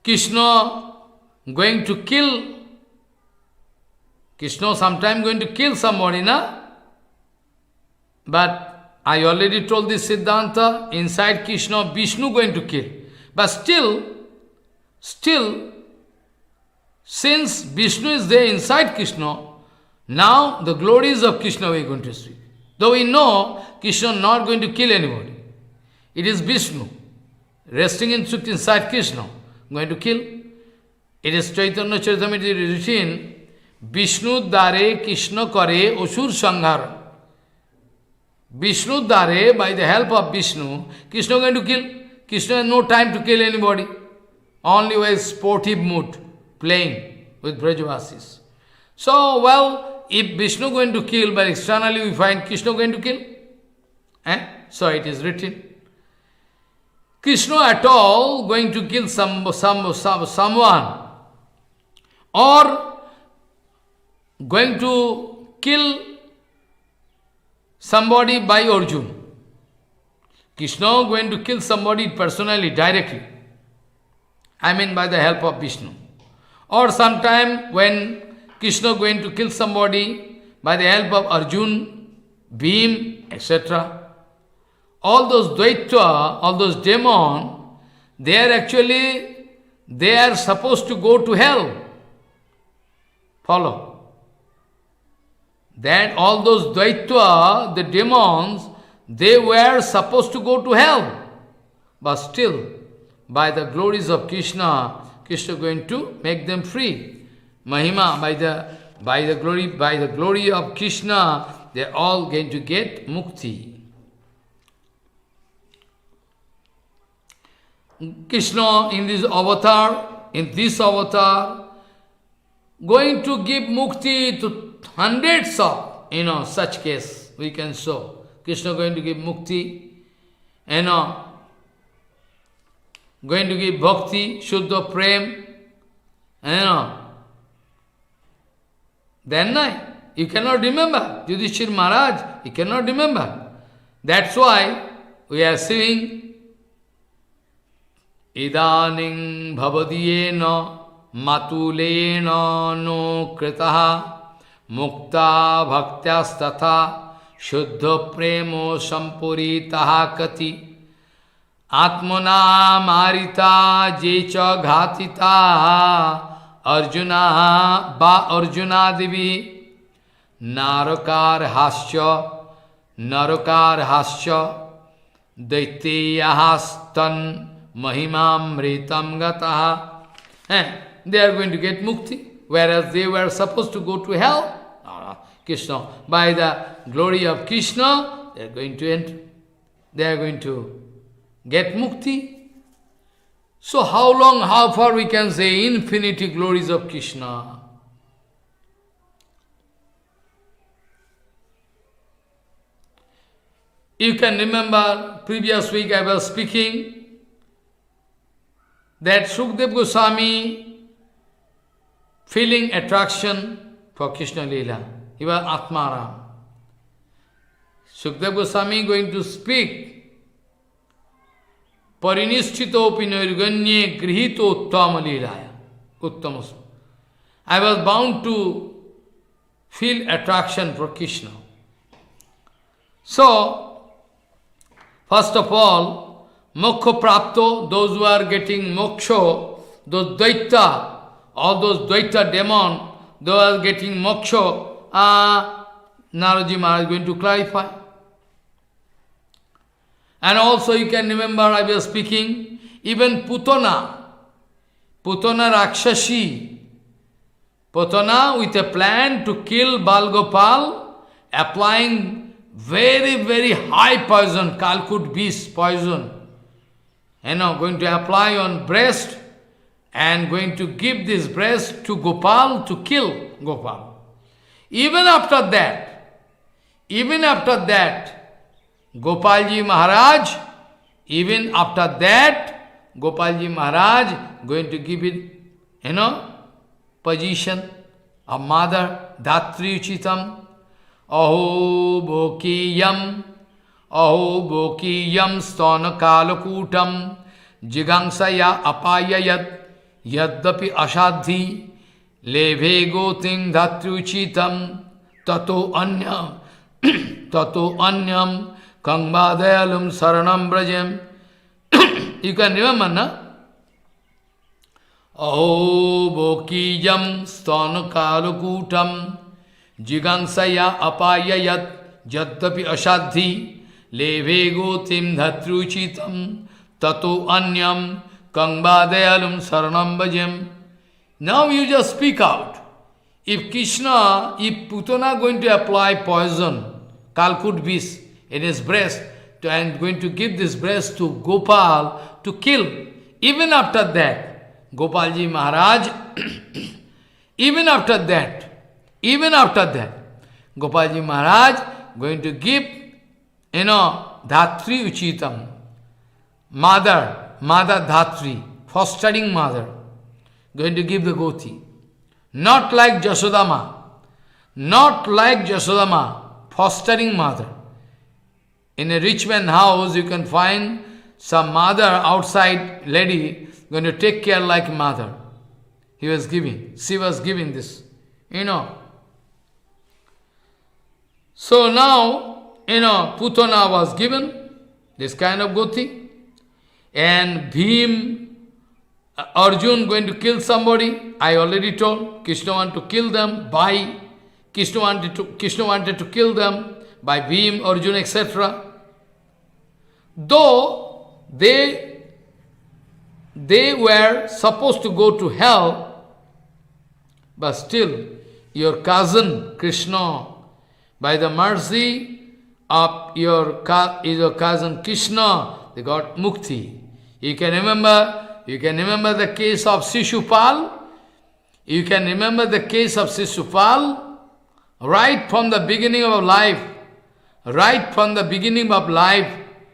Krishna going to kill, Krishna sometime going to kill somebody, But I already told this Siddhanta, inside Krishna, Vishnu going to kill. But still, since Vishnu is there inside Krishna, now the glories of Krishna we are going to speak. Though we know Krishna not going to kill anybody. It is Vishnu, resting inside Krishna, going to kill. It is Chaitanya Charitamrita written, Vishnu dare Krishna kare osur sanghara. Vishnu dare, by the help of Vishnu, Krishna going to kill. Krishna has no time to kill anybody. Only with sportive mood, playing with Brajavasis. So, well, if Vishnu going to kill, but externally we find Krishna going to kill. So it is written. Krishna at all going to kill someone, or going to kill somebody by Arjuna. Krishna going to kill somebody personally, directly. I mean by the help of Vishnu. Or sometime when Krishna going to kill somebody by the help of Arjuna, Bhim, etc. All those Dvaita, all those demons, they are supposed to go to hell. Follow. That all those Dvaita, the demons, they were supposed to go to hell. But still, by the glories of Krishna, Krishna going to make them free. Mahima, by the glory of Krishna, they are all going to get mukti. Krishna in this avatar, going to give mukti to hundreds of, such case we can show. Krishna going to give mukti, going to give bhakti, shuddha prem, then you cannot remember. Yudhishthira Maharaj, you cannot remember. That's why we are saying, Idaning bhavadiyena matulena no kritaha mukta bhaktyasthatha shuddha premo sampuritaha kati atmana marita jecha ghatita arjuna devi narakar hasya daiteyahastan mahimamritam gataha. They are going to get mukti, whereas they were supposed to go to hell. Krishna, by the glory of Krishna, they are going to enter. They are going to get mukti. So how far we can say infinity glories of Krishna? You can remember, previous week I was speaking, that Sukdev Goswami feeling attraction for Krishna Leela. He was Atmaram. Sukdev Goswami going to speak Parinishchito pinirganye grihito uttama leelaya. Uttamasam. I was bound to feel attraction for Krishna. So, first of all, moksha prapto, those who are getting moksha, those Dvaita, all those Dvaita demon, those are getting moksha, Naraji Maharaj is going to clarify. And also you can remember I was speaking, even Putana Rakshasi, Putana with a plan to kill Balgopal, applying very, very high poison, Kalkut beast poison, going to apply on breast and going to give this breast to Gopal to kill Gopal. Even after that, Gopalji Maharaj, going to give it, position of mother, Dhatri Uchitam, Aho Bokiyam Stana Kalakutam, Jigangsaya Apayayat, Yaddapi Ashadhi, Leve Goting Dhatri Uchitam, Tato Anyam, Kangbadayalum Saranam Brajem. You can remember, na? Aho Bokiyam Stana Kalakutam, Jigangsaya Apayayat, Yaddapi Ashadhi, Leve Gotim Dhatruchitam, Tato Anyam, Kangbadayalum Saranam Bhajem. Now you just speak out. If Putana going to apply poison, Kalkut beast, in his breast, and going to give this breast to Gopal to kill, even after that, Gopalji Maharaj, even after that, Gopalji Maharaj going to give, Dhatri Uchitam, mother Dhatri, fostering mother, going to give the Goti. Not like Jasodama, fostering mother. In a rich man's house, you can find some mother outside lady going to take care like mother. He was giving. She was giving this. So now, Putana was given this kind of good thing. And Arjun going to kill somebody. I already told. Krishna wanted to kill them by Krishna wanted to kill them by Bhim, Arjun, etc. Though they were supposed to go to hell, but still your cousin Krishna, by the mercy of your cousin Krishna, they got mukti. You can remember the case of Shishupal. You can remember the case of Shishupal. Right from the beginning of life,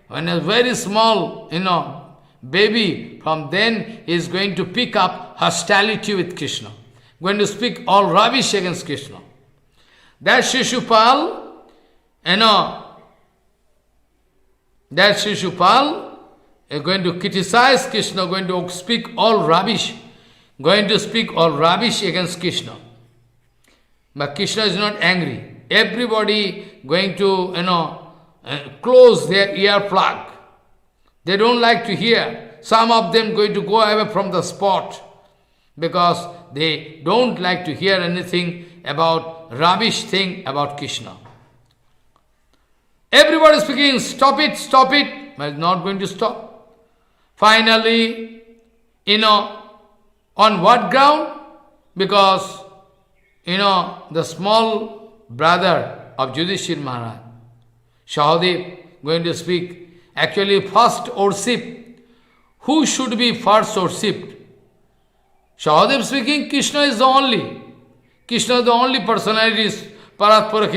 when a very small, baby, from then he is going to pick up hostility with Krishna, going to speak all rubbish against Krishna. That Shishupal is going to criticize Krishna, going to speak all rubbish against Krishna. But Krishna is not angry. Everybody going to, close their ear plug. They don't like to hear. Some of them going to go away from the spot because they don't like to hear anything about rubbish thing about Krishna. Everybody is speaking, stop it, but it's not going to stop. Finally, on what ground? Because the small brother of Yudhishthira Maharaj, Sahadev, going to speak, actually first worshipped. Who should be first worshipped? Sahadev speaking, Krishna is the only personality, Paratpura,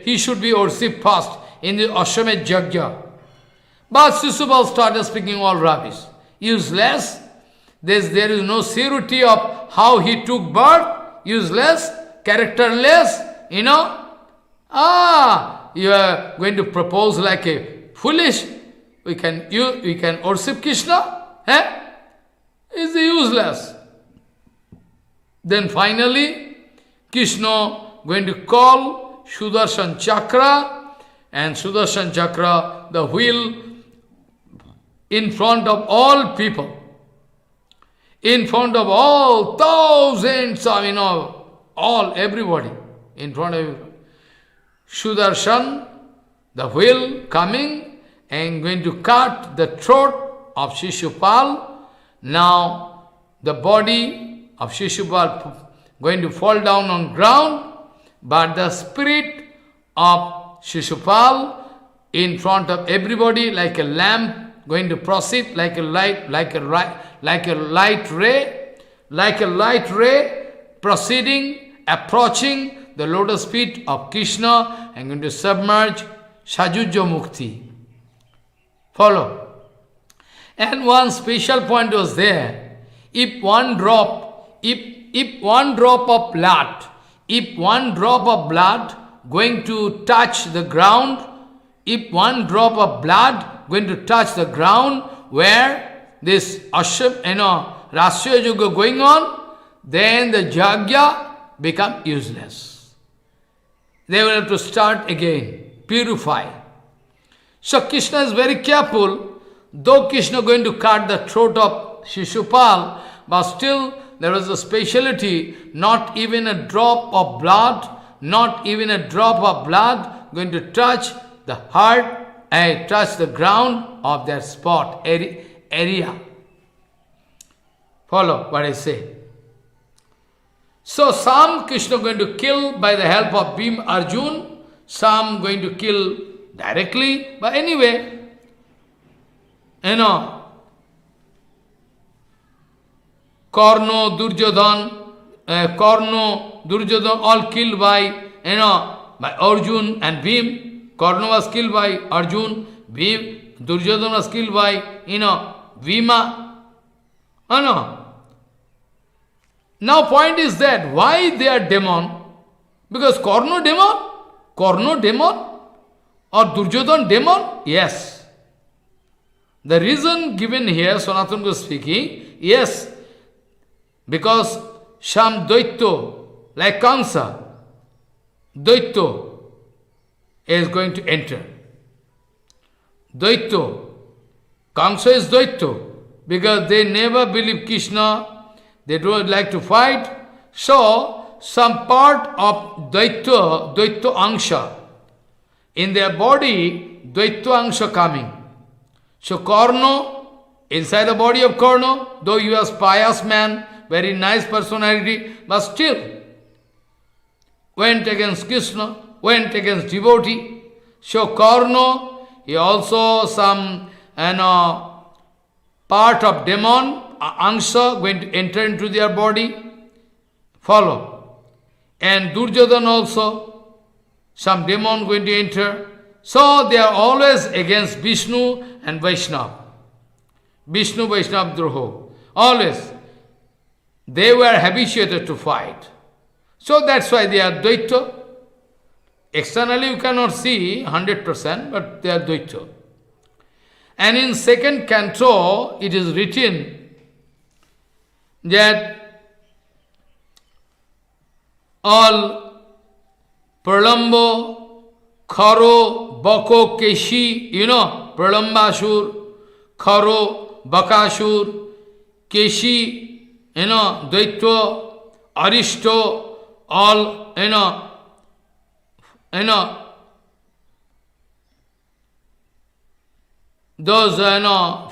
he should be worshipped first in the Ashwamedh Yajna. But Shishupal started speaking all rubbish. Useless. There is no surety of how he took birth. Useless. Characterless, you are going to propose like a foolish. We can worship Krishna, It's useless. Then finally, Krishna going to call Sudarshan Chakra, and Sudarshan Chakra, the wheel, in front of all people, in front of all thousands of everybody, in front of everybody. Sudarshan, the wheel coming and going to cut the throat of Shishupal. Now the body of Shishupal going to fall down on ground, but the spirit of Shishupal in front of everybody like a lamp going to proceed like a light ray proceeding, approaching the lotus feet of Krishna and going to submerge Sajujya Mukti. Follow. And one special point was there. If one drop of blood going to touch the ground, where this Rasya Yoga going on, then the Yajna become useless. They will have to start again, purify. So Krishna is very careful, though Krishna going to cut the throat of Shishupal, but still there was a speciality, not even a drop of blood going to touch the heart and touch the ground of that spot, area. Follow what I say. So some Krishna going to kill by the help of Bhim Arjun, some going to kill directly, but anyway, Karna, Duryodhan, all killed by Arjun and Bhim. Karna was killed by Arjun, Bhim, Duryodhan was killed by, Bhima. Now point is that, why they are demon? Because Karna demon? Or Duryodhan demon? Yes. The reason given here, Sanatana Goswami speaking, yes, because some Daitya, like Kamsa, Daitya is going to enter. Daitya. Kamsa is Daitya. Because they never believe Krishna, they don't like to fight. So, some part of Daitya Angsha, in their body, Daitya Angsha coming. So, Karna, inside the body of Karna, though he was pious man, very nice personality, but still went against Krishna, went against devotee. So, Karna, he also some, part of demon, Angsha, going to enter into their body, follow. And Duryodhan also, some demon going to enter. So they are always against Vishnu and Vaishnava. Vishnu, Vaishnava, Droho. Always. They were habituated to fight. So that's why they are Dvaita. Externally you cannot see 100%, but they are Dvaita. And in second canto, it is written that all Pralambo, Kharo, Bako, Keshi, Pralambasur, Kharo, Bakasur, Keshi, Dvaita, Aristo, all, those,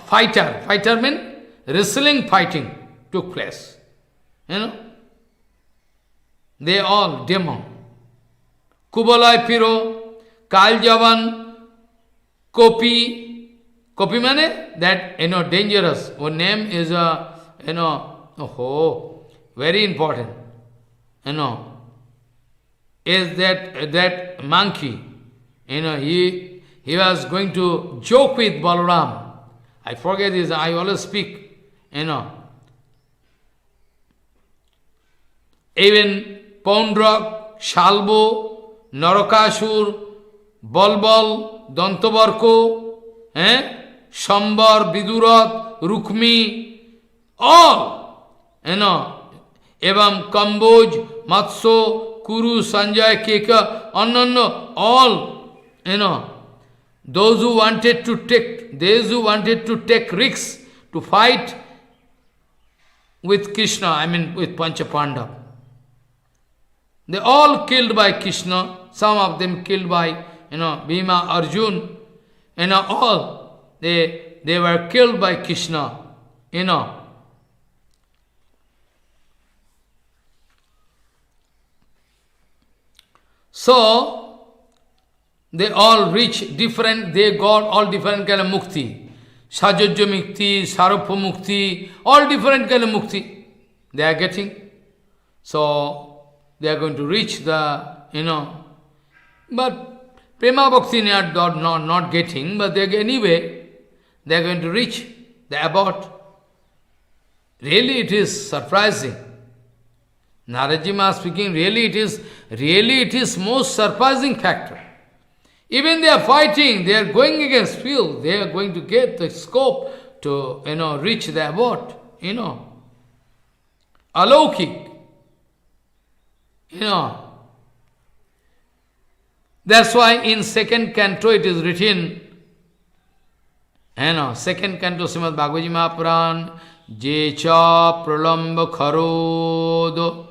fighter mean wrestling fighting took place. They all demon. Kubalai Piro, Kaljavan, Kopi. Kopi means that, dangerous. One name is, very important. Is that monkey. He was going to joke with Balaram. I forget this, I always speak, Even Pondrak, Shalbo, Narakasur, Balbal, Dantabarko, Shambar, Vidurat, Rukmi, all, Evam, Kamboj, Matso, Kuru, Sanjay, Keka, Annanno, all, those who wanted to take risks to fight with Krishna, with Panchapandava. They all killed by Krishna, some of them killed by, Bhima, Arjun, all, they were killed by Krishna, So, they all reach different, they got all different kind of mukti. Sajajya mukti, Sarupha mukti, all different kind of mukti they are getting. So, they are going to reach the, but Prema Bhakti they are not getting, but anyway, they are going to reach the abode. Really it is surprising. Naraji Maharaj speaking, really it is most surprising factor. Even they are fighting, they are going against field, they are going to get the scope to, reach the abode, Alaukik. That's why in second canto it is written, second canto Srimad Bhagavad Mahapuran, Jecha Pralamba Kharod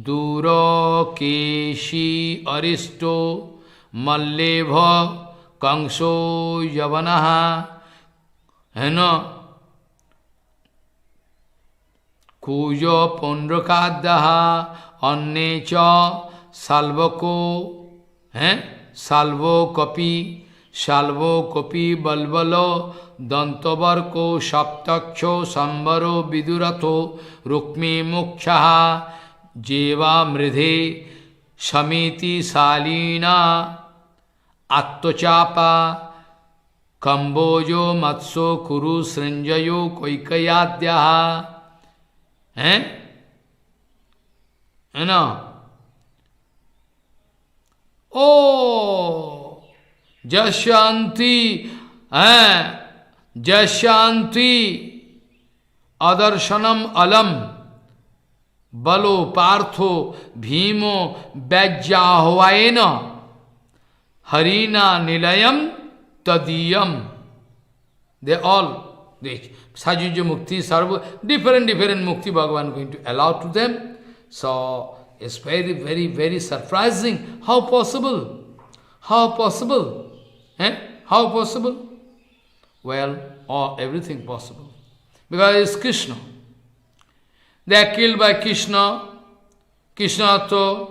Duro Keshi Aristo Malleva Kangso Yavanaha Kujo Pondrakadaha Annecha Salvako Salvo Kapi Balbalo Dantabarko Saptaksho Sambaro Vidurato Rukmi Mukshaha Jeva Mridhe Shamiti Salina Attochapa Kambojo Matso Kuru Srinjayo Koikayadyaha Oh, Jasyanti, Jasyanti, Adarshanam alam, Balo Partho, Bhimo, Bajjahvaena, Harina Nilayam, Tadiyam. They all reach. Sajuja Mukti, Sarva, different Mukti Bhagavan going to allow to them. So, it's very, very, very surprising. How possible? How possible? How possible? Well, everything possible. Because it's Krishna. They are killed by Krishna. Krishna to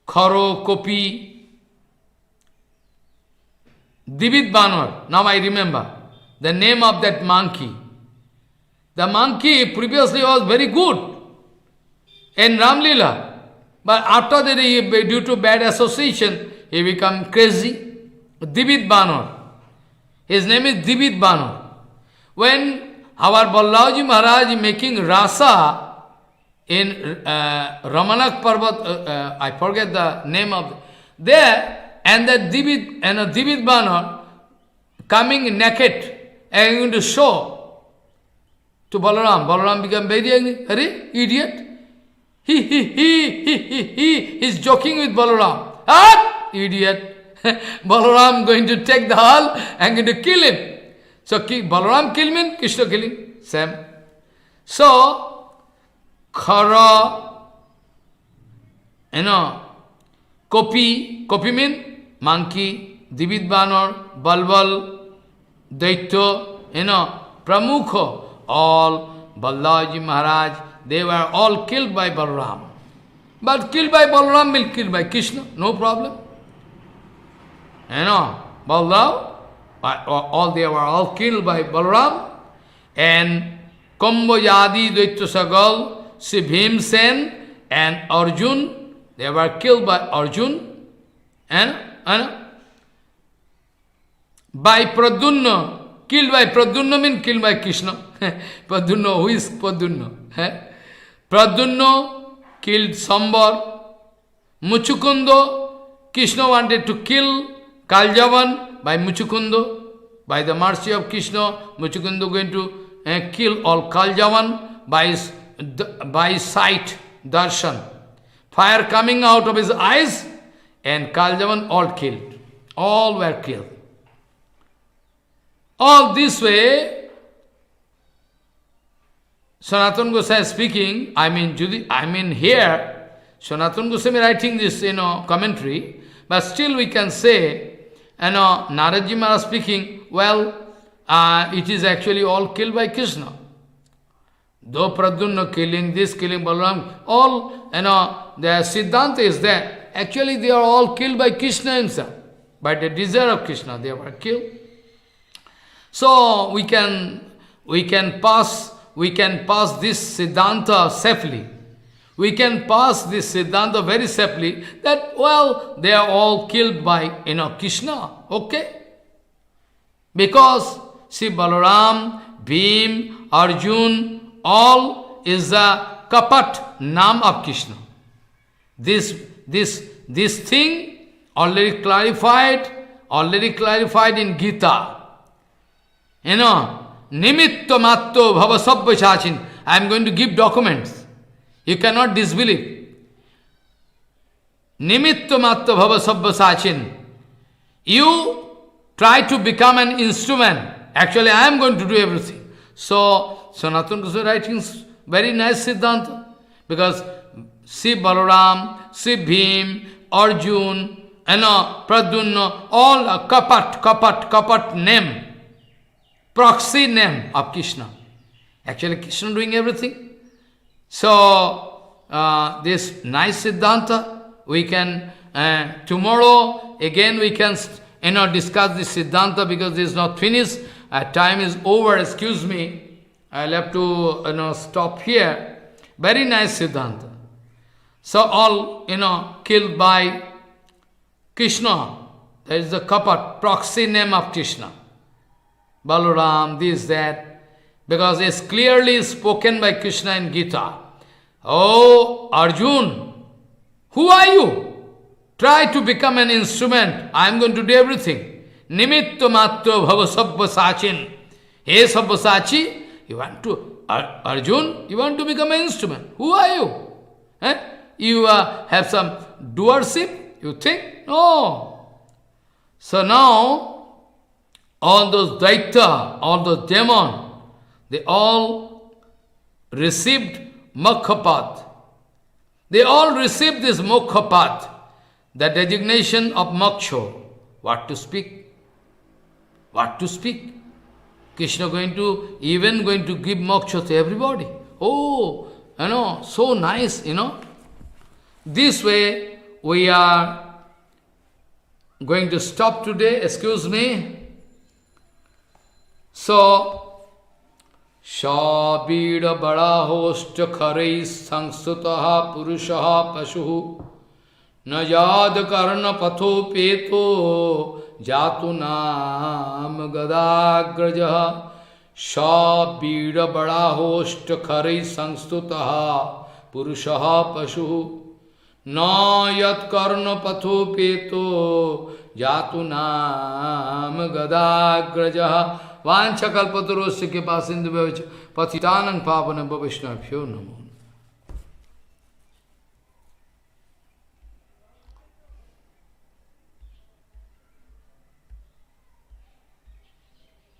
Kharo, Kopi, Divid Banor. Now I remember the name of that monkey. The monkey previously was very good in Ramlila. But after that, due to bad association, he became crazy. Divid Banor. His name is Divid Banor. When our Ballabji Maharaj is making rasa in Ramanak Parvat, I forget the name of there, and that Divid Banor coming naked and going to show to Balaram. Balaram became very angry. Hare, idiot. He is joking with Balaram. Ah, idiot. Balaram going to take the hall and going to kill him. So Balaram kill him, Krishna kill him. Same. So, Khara, Kopi mean monkey, Divid Banor, Balbal, Daitya, Pramukha, all Balaji Maharaj, they were all killed by Balaram. But killed by Balaram means killed by Krishna, no problem. Balaram, all they were all killed by Balaram. And Kambojadi, Daitya Sagal, Sri Bhimsen and Arjun, they were killed by Arjun. And by Pradyumna, killed by Pradyumna means killed by Krishna. Pradyumna, who is Pradyumna? Pradyumna killed Sambar. Muchukundo, Krishna wanted to kill Kaljavan by Muchukundo. By the mercy of Krishna, Muchukundo going to kill all Kaljavan by sight, darshan. Fire coming out of his eyes and Kaljavan all killed. All were killed. All this way, Sanatana Goswami speaking, I mean here, Sanatana Goswami writing this, commentary, but still we can say, Naradji Maharaj speaking, well, it is actually all killed by Krishna. Though Pradyumna killing, this killing Balaram, all, the Siddhanta is there. Actually, they are all killed by Krishna himself. By the desire of Krishna, they were killed. So we can pass this Siddhanta safely. We can pass this Siddhanta very safely that, well, they are all killed by, Krishna. Okay? Because, see, Balaram, Bhim, Arjun, all is the kapat, nam of Krishna. This thing already clarified in Gita. Nimitto matto bhava sabba chachin. I am going to give documents. You cannot disbelieve. Nimitto matto bhava sabba chachin. You try to become an instrument. Actually, I am going to do everything. So, Sanatana Goswami writing very nice Siddhanta. Because see Balaram, see Bhim, Arjun, Pradyumna, all a kapat name. Proxy name of Krishna. Actually, Krishna doing everything. So, this nice Siddhanta, we can, tomorrow, again we can, discuss this Siddhanta because this is not finished. Time is over, excuse me. I'll have to, stop here. Very nice Siddhanta. So, all, killed by Krishna. That is the kapat, proxy name of Krishna. Balaram, this, that, because it's clearly spoken by Krishna in Gita. Oh, Arjun, who are you? Try to become an instrument. I am going to do everything. Nimitto matto bhava sabbasachin. Hey Sabbasachi, you want to, Arjun, you want to become an instrument. Who are you? Eh? You have some doership, you think? No. So now, all those Daita, all those demons, they all received Moksha. They all received this Moksha, the designation of Moksha. What to speak? What to speak? Krishna going to give moksha to everybody. Oh, so nice, This way we are going to stop today, excuse me. So, Shabira bada hosta kharai sangsutaha purushaha pashuhu najad karna patho peto Jatu naam gadagraja Shabira bada hosta kharai sangstutaha Purushaha pashu Na yat karna patho peto Jatu naam gadagraja Vancha kalpatarosya ke pasindu bhavich Patitanang pavanam bhavishna bhyo namo